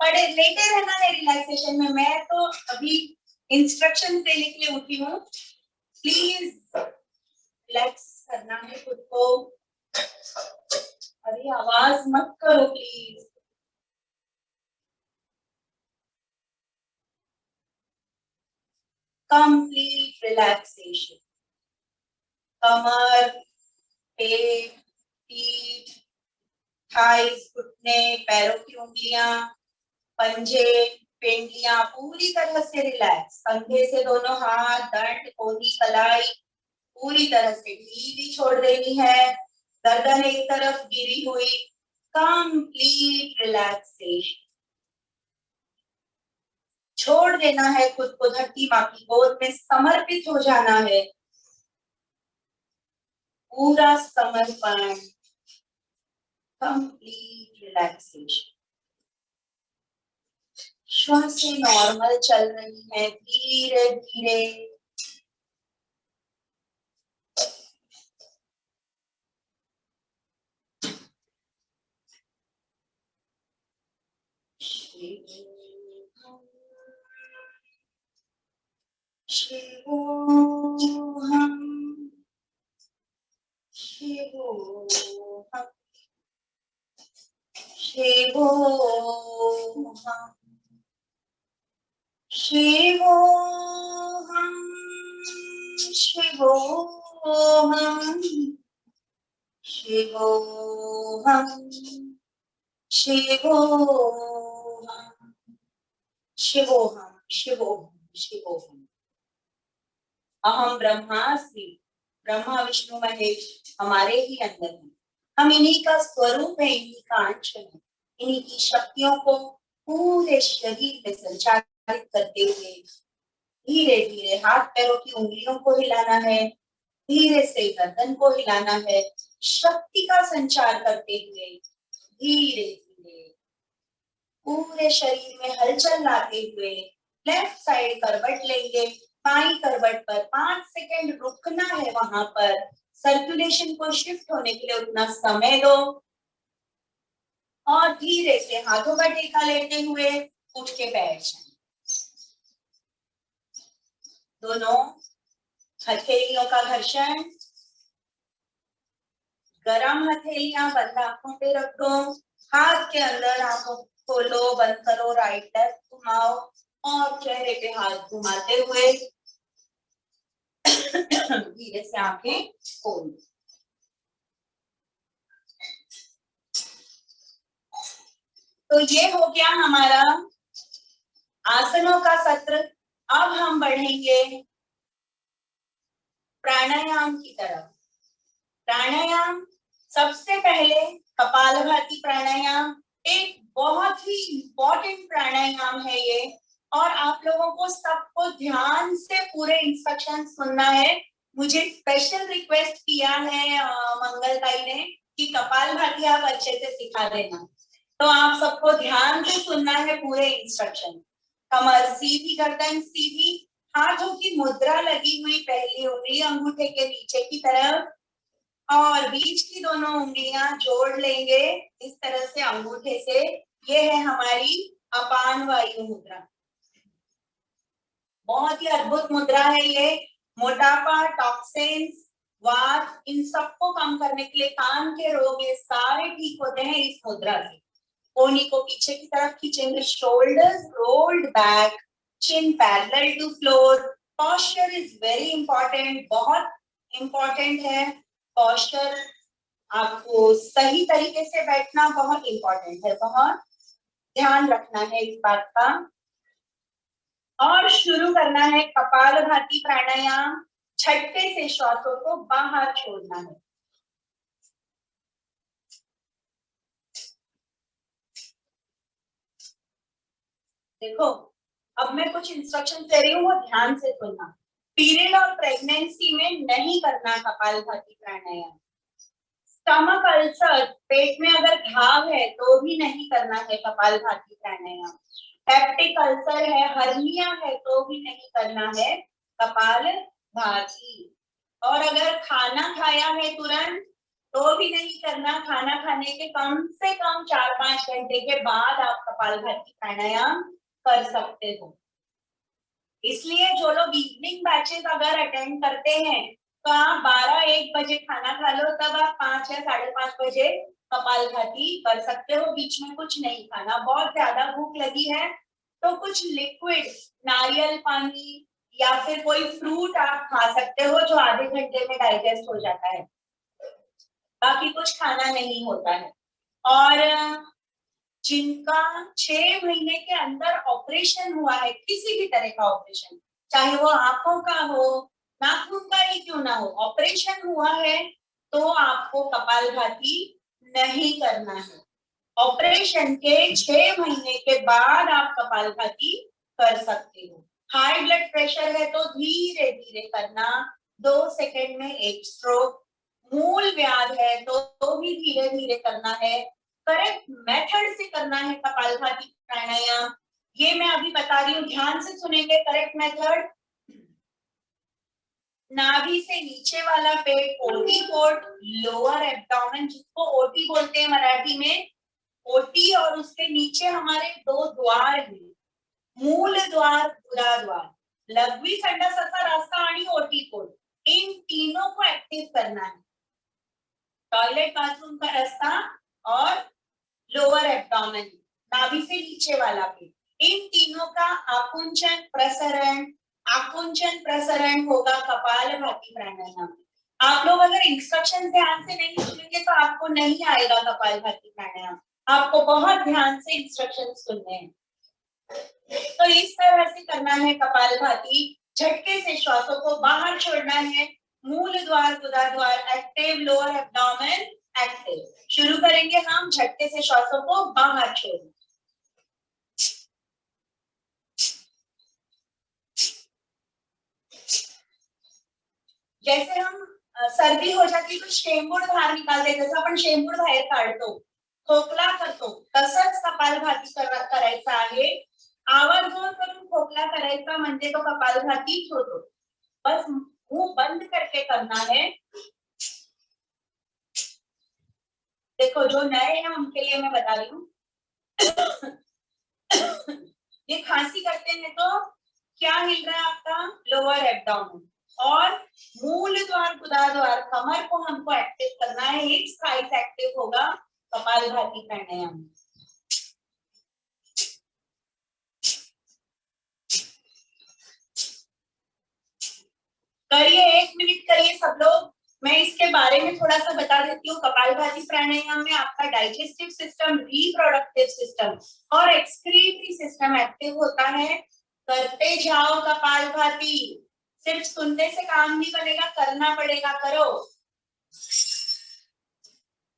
पड़े लेटे रहना है रिलैक्सेशन में। मैं तो अभी इंस्ट्रक्शन देने के लिए उठी हूँ, प्लीज रिलैक्स करना है खुद को। अरे आवाज मत करो प्लीज। Complete relaxation. कमर, पेट, पीठ, थाइस, घुटने, पैरों की उंगलियां, पंजे, पेंडियां पूरी तरह से रिलैक्स। कंधे से दोनों हाथ, दंड, कोहनी, कलाई पूरी तरह से ढीली छोड़ देनी है। गर्दन एक तरफ गिरी हुई, कंप्लीट रिलैक्सेशन। छोड़ देना है खुद को, धरती माँ की गोद में समर्पित हो जाना है। पूरा समर्पण, कंप्लीट रिलैक्सेशन। श्वासें नॉर्मल चल रही है, धीरे धीरे। शिवोहम, शिवोहम, शिवोहम, शिवोहम, शिवोहम, शिवोहम, शिवोहम, शिवोहम, शिवोहम, शिवोहम। अहम ब्रह्मास्मि, ब्रह्मा विष्णु महेश हमारे ही अंदर है। हम इन्हीं का स्वरूप है, इन्हीं का अंश है। इन्हीं की शक्तियों को पूरे शरीर में संचालित करते हुए धीरे धीरे हाथ पैरों की उंगलियों को हिलाना है, धीरे से गर्दन को हिलाना है, शक्ति का संचार करते हुए धीरे धीरे पूरे शरीर में हलचल लाते हुए लेफ्ट साइड करवट लेंगे। बाई करवट पर 5 सेकंड रुकना है, वहां पर सर्कुलेशन को शिफ्ट होने के लिए उतना समय दो और धीरे से हाथों का टेका लेते हुए उठ के बैठ जाए। दोनों हथेलियों का घर्षण, गरम हथेलियां बंद आंखों पे रखो। हाथ के अंदर आंखों खोलो, बंद करो, राइट लेफ्ट घुमाओ और चेहरे पे हाथ घुमाते हुए धीरे से आंखें खोलो। तो ये हो गया हमारा आसनों का सत्र। अब हम बढ़ेंगे प्राणायाम की तरफ। प्राणायाम सबसे पहले कपालभाति प्राणायाम, एक बहुत ही इम्पोर्टेंट प्राणायाम है ये, और आप लोगों को सबको ध्यान से पूरे इंस्ट्रक्शन सुनना है। मुझे स्पेशल रिक्वेस्ट किया है मंगलताई ने कि कपालभाति आप अच्छे से सिखा देना, तो आप सबको ध्यान से सुनना है पूरे इंस्ट्रक्शन। कमर सीधी, गर्दन सीधी, हाथों की मुद्रा लगी हुई, पहली उंगली अंगूठे के नीचे की तरफ और बीच की दोनों उंगलियां जोड़ लेंगे इस तरह से अंगूठे से। ये है हमारी अपान वायु मुद्रा। बहुत ही अद्भुत मुद्रा है ये। मोटापा, टॉक्सिन्स, वात, इन सबको कम करने के लिए, कान के रोग, ये सारे ठीक होते हैं इस मुद्रा से। कोहनी को पीछे की तरफ खींचेंगे, shoulders rolled back, chin parallel to floor. Posture is very important, बहुत इंपॉर्टेंट है पॉस्चर। आपको सही तरीके से बैठना बहुत इंपॉर्टेंट है, बहुत ध्यान रखना है इस बात का। और शुरू करना है कपालभाति प्राणायाम। छठे से श्वासों को बाहर छोड़ना है। देखो, अब मैं कुछ इंस्ट्रक्शन दे रही हूँ, वो ध्यान से सुनना। पीरियड और प्रेगनेंसी में नहीं करना कपालभाति प्राणायाम। स्टमक अल्सर, पेट में अगर घाव है तो भी नहीं करना है कपालभाति प्राणायाम। पेप्टिक अल्सर है, हर्निया है तो भी नहीं करना है कपालभाति। और अगर खाना खाया है तुरंत तो भी नहीं करना, खाना खाने के कम से कम 4-5 घंटे के बाद आप कपालभाति प्राणायाम कर सकते हो। इसलिए जो लोग इवनिंग बैचेस अगर अटेंड करते हैं तो आप 12-1 बजे खाना खा लो, तब आप 5 या 5:30 बजे कपालभाति कर सकते हो। बीच में कुछ नहीं खाना। बहुत ज्यादा भूख लगी है तो कुछ लिक्विड, नारियल पानी या फिर कोई फ्रूट आप खा सकते हो जो आधे घंटे में डाइजेस्ट हो जाता है। बाकी कुछ खाना नहीं होता है। और जिनका 6 महीने के अंदर ऑपरेशन हुआ है, किसी भी तरह का ऑपरेशन, चाहे वो आंखों का हो, नाखून का ही क्यों ना हो, ऑपरेशन हुआ है तो आपको कपालभाति नहीं करना है। ऑपरेशन के 6 महीने के बाद आप कपालभाति कर सकते हो। हाई ब्लड प्रेशर है तो धीरे धीरे करना, 2 सेकंड में एक स्ट्रोक। मूल व्याध है तो भी धीरे धीरे करना है। करेक्ट मेथड से करना है कपालभाति प्राणायाम। ये मैं अभी बता रही हूँ, ध्यान से सुनेंगे। करेक्ट मेथड, नाभि से नीचे वाला पेट ओटी कोट, लोअर एब्डोमेन जिसको ओटी बोलते हैं मराठी में, ओटी, और उसके नीचे हमारे 2 द्वार हैं, मूल द्वार, गुदा द्वार, लघवी संडासाचा रास्ता आणि ओटी कोट। इन तीनों को एक्टिव करना है। टॉयलेट बाथरूम का रास्ता और लोअर एब्डोमेन, नाभि से नीचे वाला पेट, इन तीनों का आकुंचन प्रसरण होगा कपालभाति प्राणायाम। आप लोग अगर इंस्ट्रक्शन ध्यान से नहीं सुनेंगे तो आपको नहीं आएगा कपालभाति प्राणायाम। आपको बहुत ध्यान से इंस्ट्रक्शन सुनने हैं। तो इस तरह से करना है कपालभाति। झटके से श्वासों को बाहर छोड़ना है। मूल द्वार, गुदा द्वार एक्टिव, लोअर एब्डोमेन एक्टिव। शुरू करेंगे हम झटके से श्वासों को बाहर छोड़ना। जैसे हम सर्दी हो जाती तो शेंबूड बाहेर निकालते, जसं आपण शेंबूड बाहेर काढतो, खोकला करतो, तसंच कपालभाती करायचा आहे। आवर्जून करून खोकला करायचा म्हणजे तो कपालभातीच होतो। बस मुंह बंद करके करना है। देखो जो नए हैं उनके लिए मैं बता रही हूँ। ये खांसी करते हैं तो क्या हिल रहा है आपका? Lower abdomen. और मूल द्वार, गुदा द्वार, कमर को हमको एक्टिव करना है। हिप्स थाइस एक्टिव होगा कपालभाति प्राणायाम। करिए, 1 मिनट करिए सब लोग। मैं इसके बारे में थोड़ा सा बता देती हूँ। कपालभाति प्राणायाम में आपका डाइजेस्टिव सिस्टम, रिप्रोडक्टिव सिस्टम और एक्सक्रीटरी सिस्टम एक्टिव होता है। करते जाओ कपालभाति, सिर्फ सुनने से काम नहीं बनेगा, करना पड़ेगा, करो।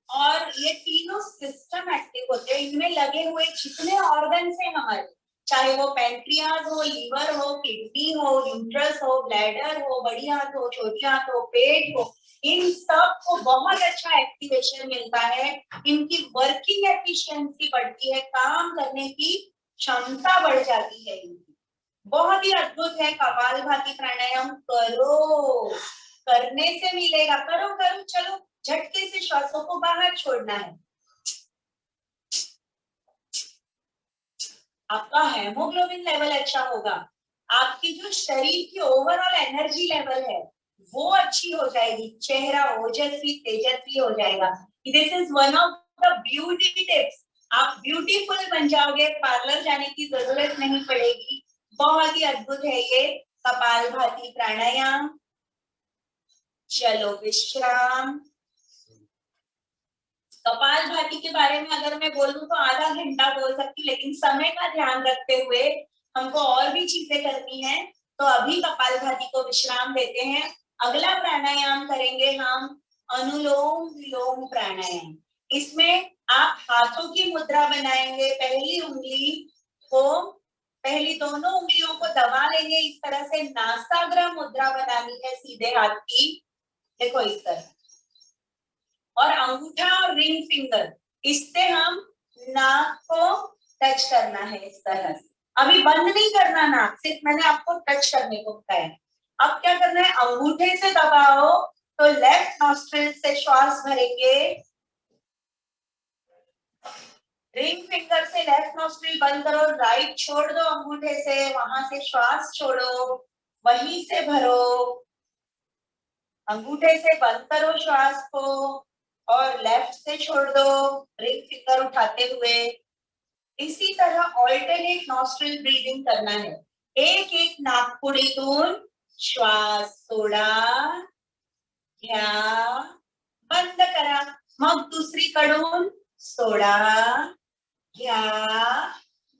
और ये तीनों सिस्टम एक्टिव होते हैं। इनमें लगे हुए जितने ऑर्गन्स हैं हमारे, चाहे वो पैंक्रियाज हो, लीवर हो, किडनी हो, यूट्रस हो, ब्लैडर हो, बड़ी हाथ हो, छोटी हाथ हो, पेट हो, इन सब को बहुत अच्छा एक्टिवेशन मिलता है। इनकी वर्किंग एफिशिएंसी बढ़ती है, काम करने की क्षमता बढ़ जाती है इनकी। बहुत ही अद्भुत है कपालभाति प्राणायाम। करो, करने से मिलेगा। करो करो, चलो झटके से श्वासों को बाहर छोड़ना है। आपका हेमोग्लोबिन लेवल अच्छा होगा। आपकी जो शरीर की ओवरऑल एनर्जी लेवल है वो अच्छी हो जाएगी। चेहरा ओजस्वी, तेजस्वी हो जाएगा। This is one of the beauty tips. आप ब्यूटीफुल बन जाओगे, पार्लर जाने की जरूरत नहीं पड़ेगी। बहुत ही अद्भुत है ये कपालभाति प्राणायाम। चलो विश्राम। कपालभाति के बारे में अगर मैं बोलूं तो आधा घंटा बोल सकती, लेकिन समय का ध्यान रखते हुए हमको और भी चीजें करनी है, तो अभी कपालभाति को विश्राम देते हैं। अगला प्राणायाम करेंगे हम अनुलोम विलोम प्राणायाम। इसमें आप हाथों की मुद्रा बनाएंगे। पहली उंगली को पहली दोनों उंगलियों को दबा लेंगे, इस तरह से नासाग्र मुद्रा बनानी है सीधे हाथ की, देखो इस तरह, और अंगूठा और रिंग फिंगर, इससे हम नाक को टच करना है इस तरह से। अभी बंद नहीं करना नाक, सिर्फ मैंने आपको टच करने को बताया। अब क्या करना है, अंगूठे से दबाओ तो लेफ्ट नॉस्ट्रिल से श्वास भरेंगे, रिंग फिंगर से लेफ्ट नॉस्ट्रिल बंद करो, राइट छोड़ दो अंगूठे से, वहां से श्वास छोड़ो, वहीं से भरो, अंगूठे से बंद करो श्वास को और लेफ्ट से छोड़ दो रिंग फिंगर उठाते हुए। इसी तरह ऑल्टरनेट नॉस्ट्रिल ब्रीदिंग करना है। एक एक नाकपुडीतून श्वास सोडा, घ्या, बंद करा, मग दुसरीकडून सोडा, घ्या,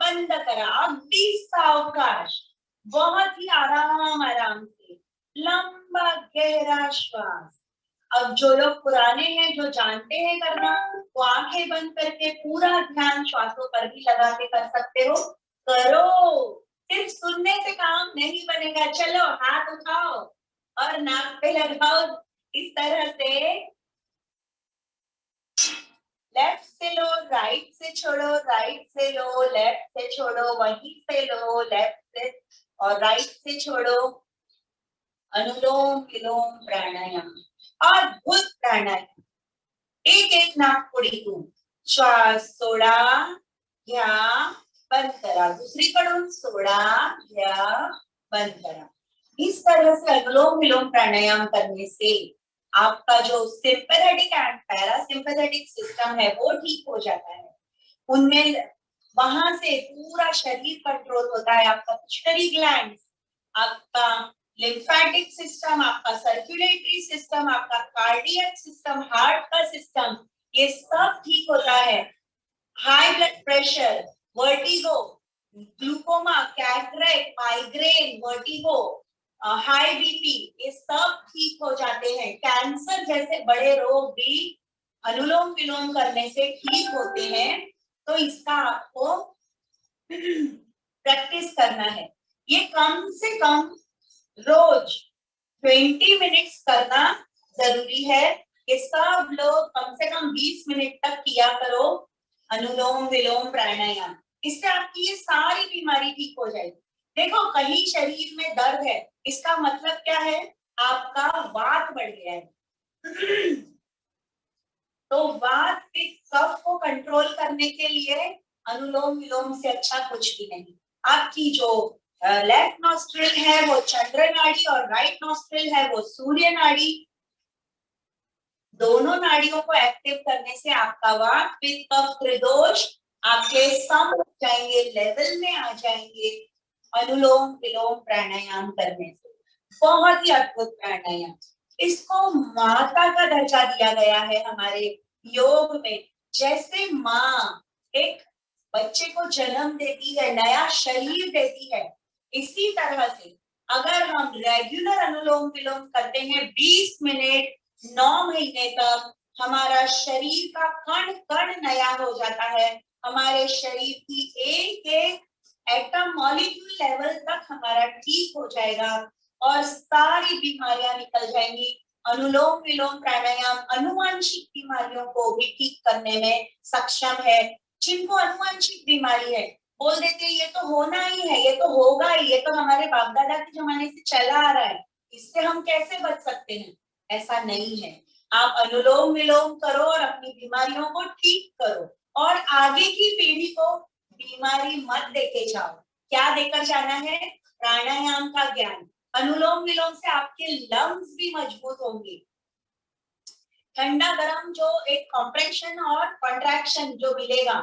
बंद करा, अगदी सावकाश, बहुत ही आराम आराम से लंबा गहरा श्वास। अब जो लोग पुराने हैं, जो जानते हैं करना, वो आंखें बंद करके पूरा ध्यान श्वासों पर भी लगा के कर सकते हो, करो। सिर्फ सुनने से काम नहीं बनेगा, चलो हाथ उठाओ और नाक पे लगाओ इस तरह से, लेफ्ट से लो, राइट से छोड़ो, राइट से लो, लेफ्ट से छोड़ो, वहीं से लो, लेफ्ट से और राइट से छोड़ो। अनुलोम विलोम प्राणायाम, अद्भुत प्राणायाम। एक एक नाकपुडीतून श्वास सोडा, घ्या, बंद करा, दुसरीकडून सोडा, घ्या, बंद करा। इस तरह से अनुलोम विलोम प्राणायाम करने से आपका जो सिंपैथेटिक एंड पैरासिम्पैथेटिक सिस्टम है वो ठीक हो जाता है, उनमें वहां से पूरा शरीर कंट्रोल होता है, आपका पिट्यूटरी ग्लैंड, आपका लिम्फेटिक सिस्टम, आपका सर्कुलेटरी सिस्टम, आपका कार्डियक सिस्टम, हार्ट का सिस्टम, ये सब ठीक होता है। High blood pressure, vertigo, glaucoma, cataract, migraine, vertigo, high BP, ये सब ठीक हो जाते हैं। कैंसर जैसे बड़े रोग भी अनुलोम विलोम करने से ठीक होते हैं। तो इसका आपको प्रैक्टिस करना है। ये कम से कम रोज 20 मिनट्स करना जरूरी है कि सब लोग कम से कम 20 मिनट तक किया करो अनुलोम विलोम प्राणायाम। इससे आपकी ये सारी बीमारी ठीक हो जाएगी। देखो कहीं शरीर में दर्द है, इसका मतलब क्या है, आपका वात बढ़ गया है। तो वात पित्त कफ को कंट्रोल करने के लिए अनुलोम विलोम से अच्छा कुछ भी नहीं। आपकी जो लेफ्ट नॉस्ट्रिल है वो चंद्र नाड़ी और राइट नॉस्ट्रिल है वो सूर्य नाड़ी, दोनों नाड़ियों को एक्टिव करने से आपका वात पित्त कफ त्रिदोष आपके सम हो जाएंगे, लेवल में आ जाएंगे अनुलोम विलोम प्राणायाम करने से। बहुत ही अद्भुत प्राणायाम, इसको माता का दर्जा दिया गया है हमारे योग में। जैसे माँ एक बच्चे को जन्म देती है, नया शरीर देती है, इसी तरह से अगर हम रेगुलर अनुलोम विलोम करते हैं 20 मिनट 9 महीने तक, हमारा शरीर का कण कण नया हो जाता है, हमारे शरीर की एक एक एटम मॉलिक्यूल लेवल तक हमारा ठीक हो जाएगा और सारी बीमारियां निकल जाएंगी। अनुलोम विलोम प्राणायाम अनुवांशिक बीमारियों को भी ठीक करने में सक्षम है। जिनको अनुवांशिक बीमारी है बोल देते हैं ये तो होना ही है, ये तो होगा ही, ये तो हमारे बाप दादा के जमाने से चला आ रहा है, इससे हम कैसे बच सकते हैं, ऐसा नहीं है। आप अनुलोम विलोम करो और अपनी बीमारियों को ठीक करो और आगे की पीढ़ी को बीमारी मत देके जाओ। क्या देकर जाना है, प्राणायाम का ज्ञान। अनुलोम विलोम से आपके लंग्स भी मजबूत होंगे। ठंडा गरम जो एक कंप्रेशन और कॉन्ट्रैक्शन जो मिलेगा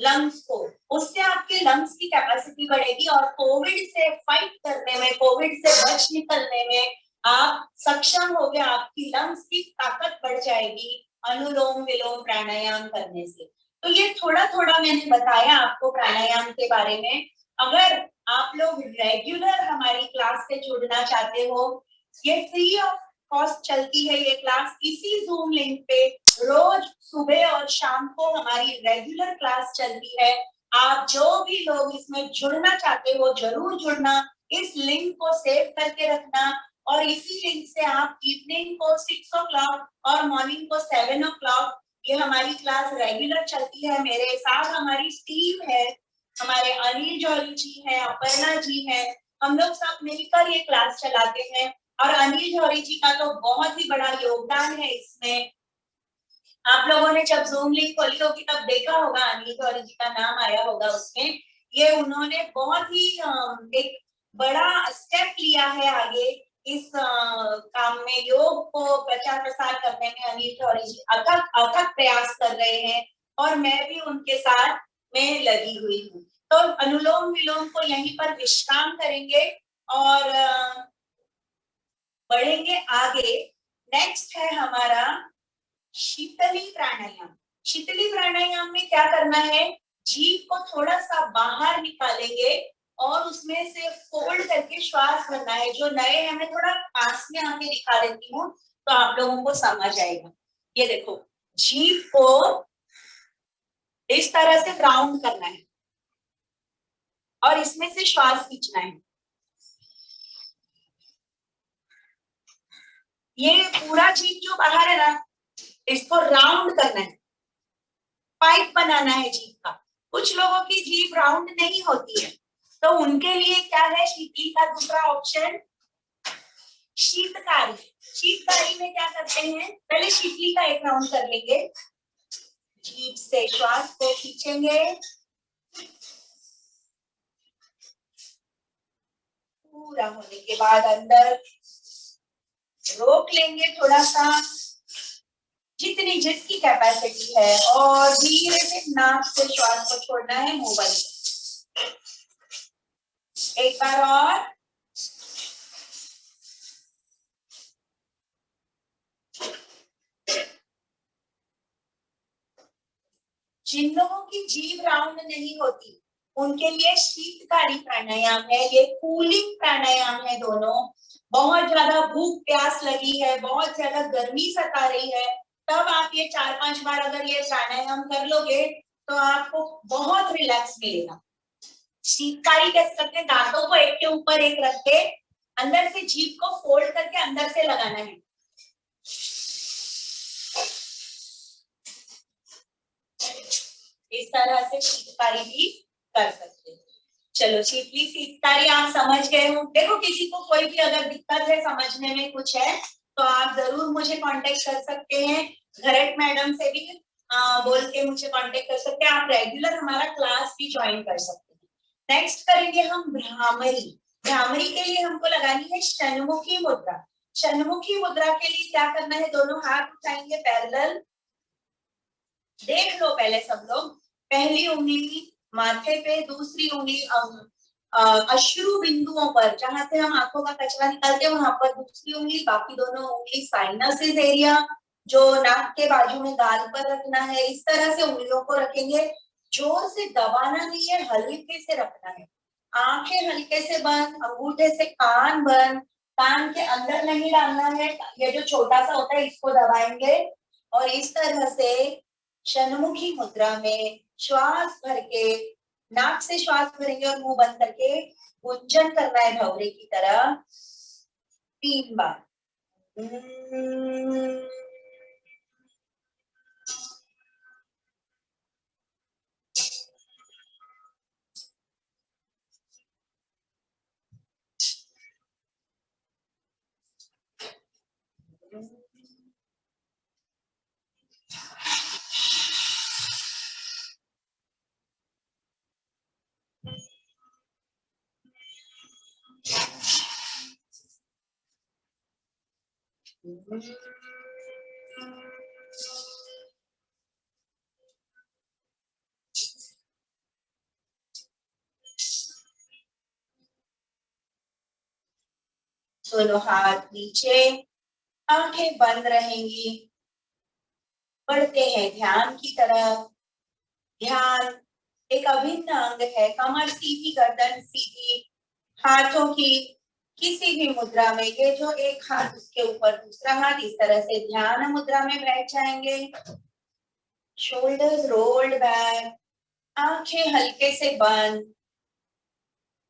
लंग्स को, उससे आपके लंग्स की कैपेसिटी बढ़ेगी और कोविड से फाइट करने में, कोविड से बच निकलने में आप सक्षम हो गए, आपकी लंग्स की ताकत बढ़ जाएगी अनुलोम विलोम प्राणायाम करने से। तो ये थोड़ा थोड़ा मैंने बताया आपको प्राणायाम के बारे में। अगर आप लोग रेगुलर हमारी क्लास से जुड़ना चाहते हो, ये फ्री ऑफ कॉस्ट चलती है ये क्लास, इसी जूम लिंक पे रोज सुबह और शाम को हमारी रेगुलर क्लास चलती है। आप जो भी लोग इसमें जुड़ना चाहते हो जरूर जुड़ना, इस लिंक को सेव करके रखना और इसी लिंक से आप इवनिंग को 6 o'clock और मॉर्निंग को 7 o'clock ये हमारी क्लास रेगुलर चलती है। मेरे साथ हमारी टीम है, हमारे अनिल जौहरी जी हैं, अपर्णा जी हैं, हम लोग सब मिलकर ये क्लास चलाते हैं और अनिल जौहरी जी का तो बहुत ही बड़ा योगदान है इसमें। आप लोगों ने जब जूम लिंक खोली होगी तब देखा होगा अनिल जौहरी जी का नाम आया होगा उसमें। ये उन्होंने बहुत ही एक बड़ा स्टेप लिया है आगे इस काम में, योग को प्रचार प्रसार करने में अनिल जौहरी जी अथक अथक प्रयास कर रहे हैं और मैं भी उनके साथ में लगी हुई हूँ। तो अनुलोम विलोम को यहीं पर विश्राम करेंगे और बढ़ेंगे आगे। नेक्स्ट है हमारा शीतली प्राणायाम। शीतली प्राणायाम में क्या करना है, जीभ को थोड़ा सा बाहर निकालेंगे और उसमें से फोल्ड करके श्वास भरना है। जो नए हैं मैं थोड़ा पास में आके दिखा देती हूँ तो आप लोगों को समझ आएगा। ये देखो, जीभ को इस तरह से राउंड करना है और इसमें से श्वास खींचना है। ये पूरा जीभ जो बाहर है ना, इसको राउंड करना है, पाइप बनाना है जीभ का। कुछ लोगों की जीभ राउंड नहीं होती है तो उनके लिए क्या है, शीतली का दूसरा ऑप्शन शीतकारी। शीतकारी में क्या करते हैं, पहले शीतली का एक राउंड कर लेंगे, जीभ से श्वास को खींचेंगे, पूरा होने के बाद अंदर रोक लेंगे थोड़ा सा, जितनी जिसकी कैपेसिटी है, और धीरे से नाक से श्वास को छोड़ना है मुंह बंद। एक बार और, जिन लोगों की जीभ राउंड नहीं होती उनके लिए शीतकारी प्राणायाम है, ये कूलिंग प्राणायाम है दोनों। बहुत ज्यादा भूख प्यास लगी है, बहुत ज्यादा गर्मी सता रही है, तब आप ये 4-5 बार अगर ये प्राणायाम कर लोगे तो आपको बहुत रिलैक्स मिलेगा। शीतकारी कैसे करते हैं, दांतों को एक के ऊपर एक रख के अंदर से जीभ को फोल्ड करके अंदर से लगाना है। इस तरह से शीतकारी भी कर सकते हैं। चलो, शीतली शीतकारी आप समझ गए हो। देखो, किसी को कोई भी अगर दिक्कत है, समझने में कुछ है तो आप जरूर मुझे कांटेक्ट कर सकते हैं। घरट मैडम से भी बोल के मुझे कांटेक्ट कर सकते हैं। आप रेगुलर हमारा क्लास भी ज्वाइन कर सकते हैं। नेक्स्ट करेंगे हम भ्रामरी। भ्रामरी के लिए हमको लगानी है षण्मुखी मुद्रा। षण्मुखी मुद्रा के लिए क्या करना है, दोनों हाथ उठाएंगे पैरेलल। देख लो पहले सब लोग, पहली उंगली माथे पे, दूसरी उंगली अश्रु बिंदुओं पर, जहां से हम आंखों का कचरा निकालते हैं वहां पर दूसरी उंगली, बाकी दोनों उंगली साइनसिस एरिया जो नाक के बाजू में गाल पर रखना है। इस तरह से उंगलियों को रखेंगे, जोर से दबाना नहीं है, हल्के से रखना है। आंखें हल्के से बंद, अंगूठे से कान बंद, कान के अंदर नहीं डालना है, ये जो छोटा सा होता है इसको दबाएंगे और इस तरह से षण्मुखी मुद्रा में श्वास भर के, नाक से श्वास भरेंगे और मुंह बंद करके गुंजन करना है भवरे की तरह 3 बार। दोनों हाथ नीचे, आंखें बंद रहेंगी। बढ़ते हैं ध्यान की तरफ। ध्यान एक अभिन्न अंग है, कमर सीधी, गर्दन सीधी, हाथों की किसी भी मुद्रा में, ये जो एक हाथ उसके ऊपर दूसरा हाथ, इस तरह से ध्यान मुद्रा में बैठ जाएंगे। शोल्डर्स रोल्ड बैक, आंखें हल्के से बंद,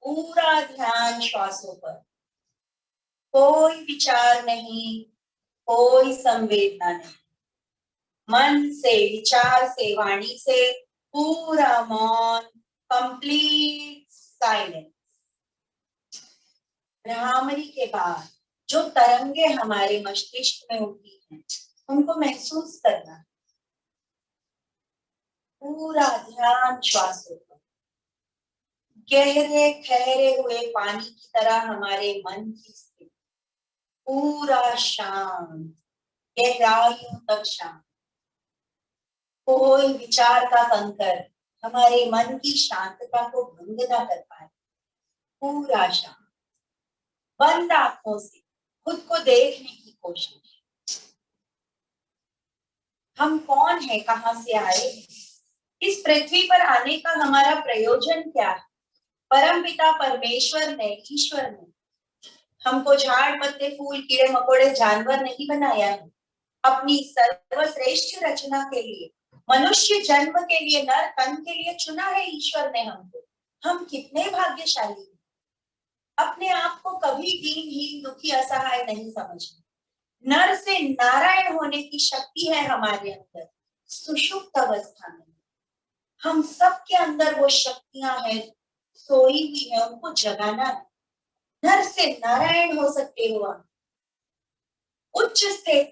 पूरा ध्यान श्वासों पर। कोई विचार नहीं, कोई संवेदना नहीं। मन से, विचार से, वाणी से पूरा मौन, कंप्लीट साइलेंस। भ्रामरी के बाद जो तरंगे हमारे मस्तिष्क में उठी हैं, उनको महसूस करना। पूरा ध्यान श्वासों पर। गहरे ठहरे हुए पानी की तरह हमारे मन की स्थिति, पूरा शांत, गहराइयों तक शांत। कोई विचार का कंकर हमारे मन की शांतता को भंग ना कर पाए। पूरा शांत, बंद आंखों से खुद को देखने की कोशिश। हम कौन है, कहां से आए हैं, इस पृथ्वी पर आने का हमारा प्रयोजन क्या है। परमपिता परमेश्वर ने, ईश्वर ने हमको झाड़ पत्ते फूल कीड़े मकोड़े जानवर नहीं बनाया है। अपनी सर्वश्रेष्ठ रचना के लिए, मनुष्य जन्म के लिए, नर तन के लिए चुना है ईश्वर ने हमको। हम कितने भाग्यशाली हैं। अपने आप को कभी दीनहीन, दुखी, असहाय नहीं समझना। नर से नारायण होने की शक्ति है हमारे अंदर, सुषुप्त अवस्था में। हम सबके अंदर वो शक्तियां हैं, सोई हुई है, उनको जगाना है। नर से नारायण हो सकते हो आप। उच्च से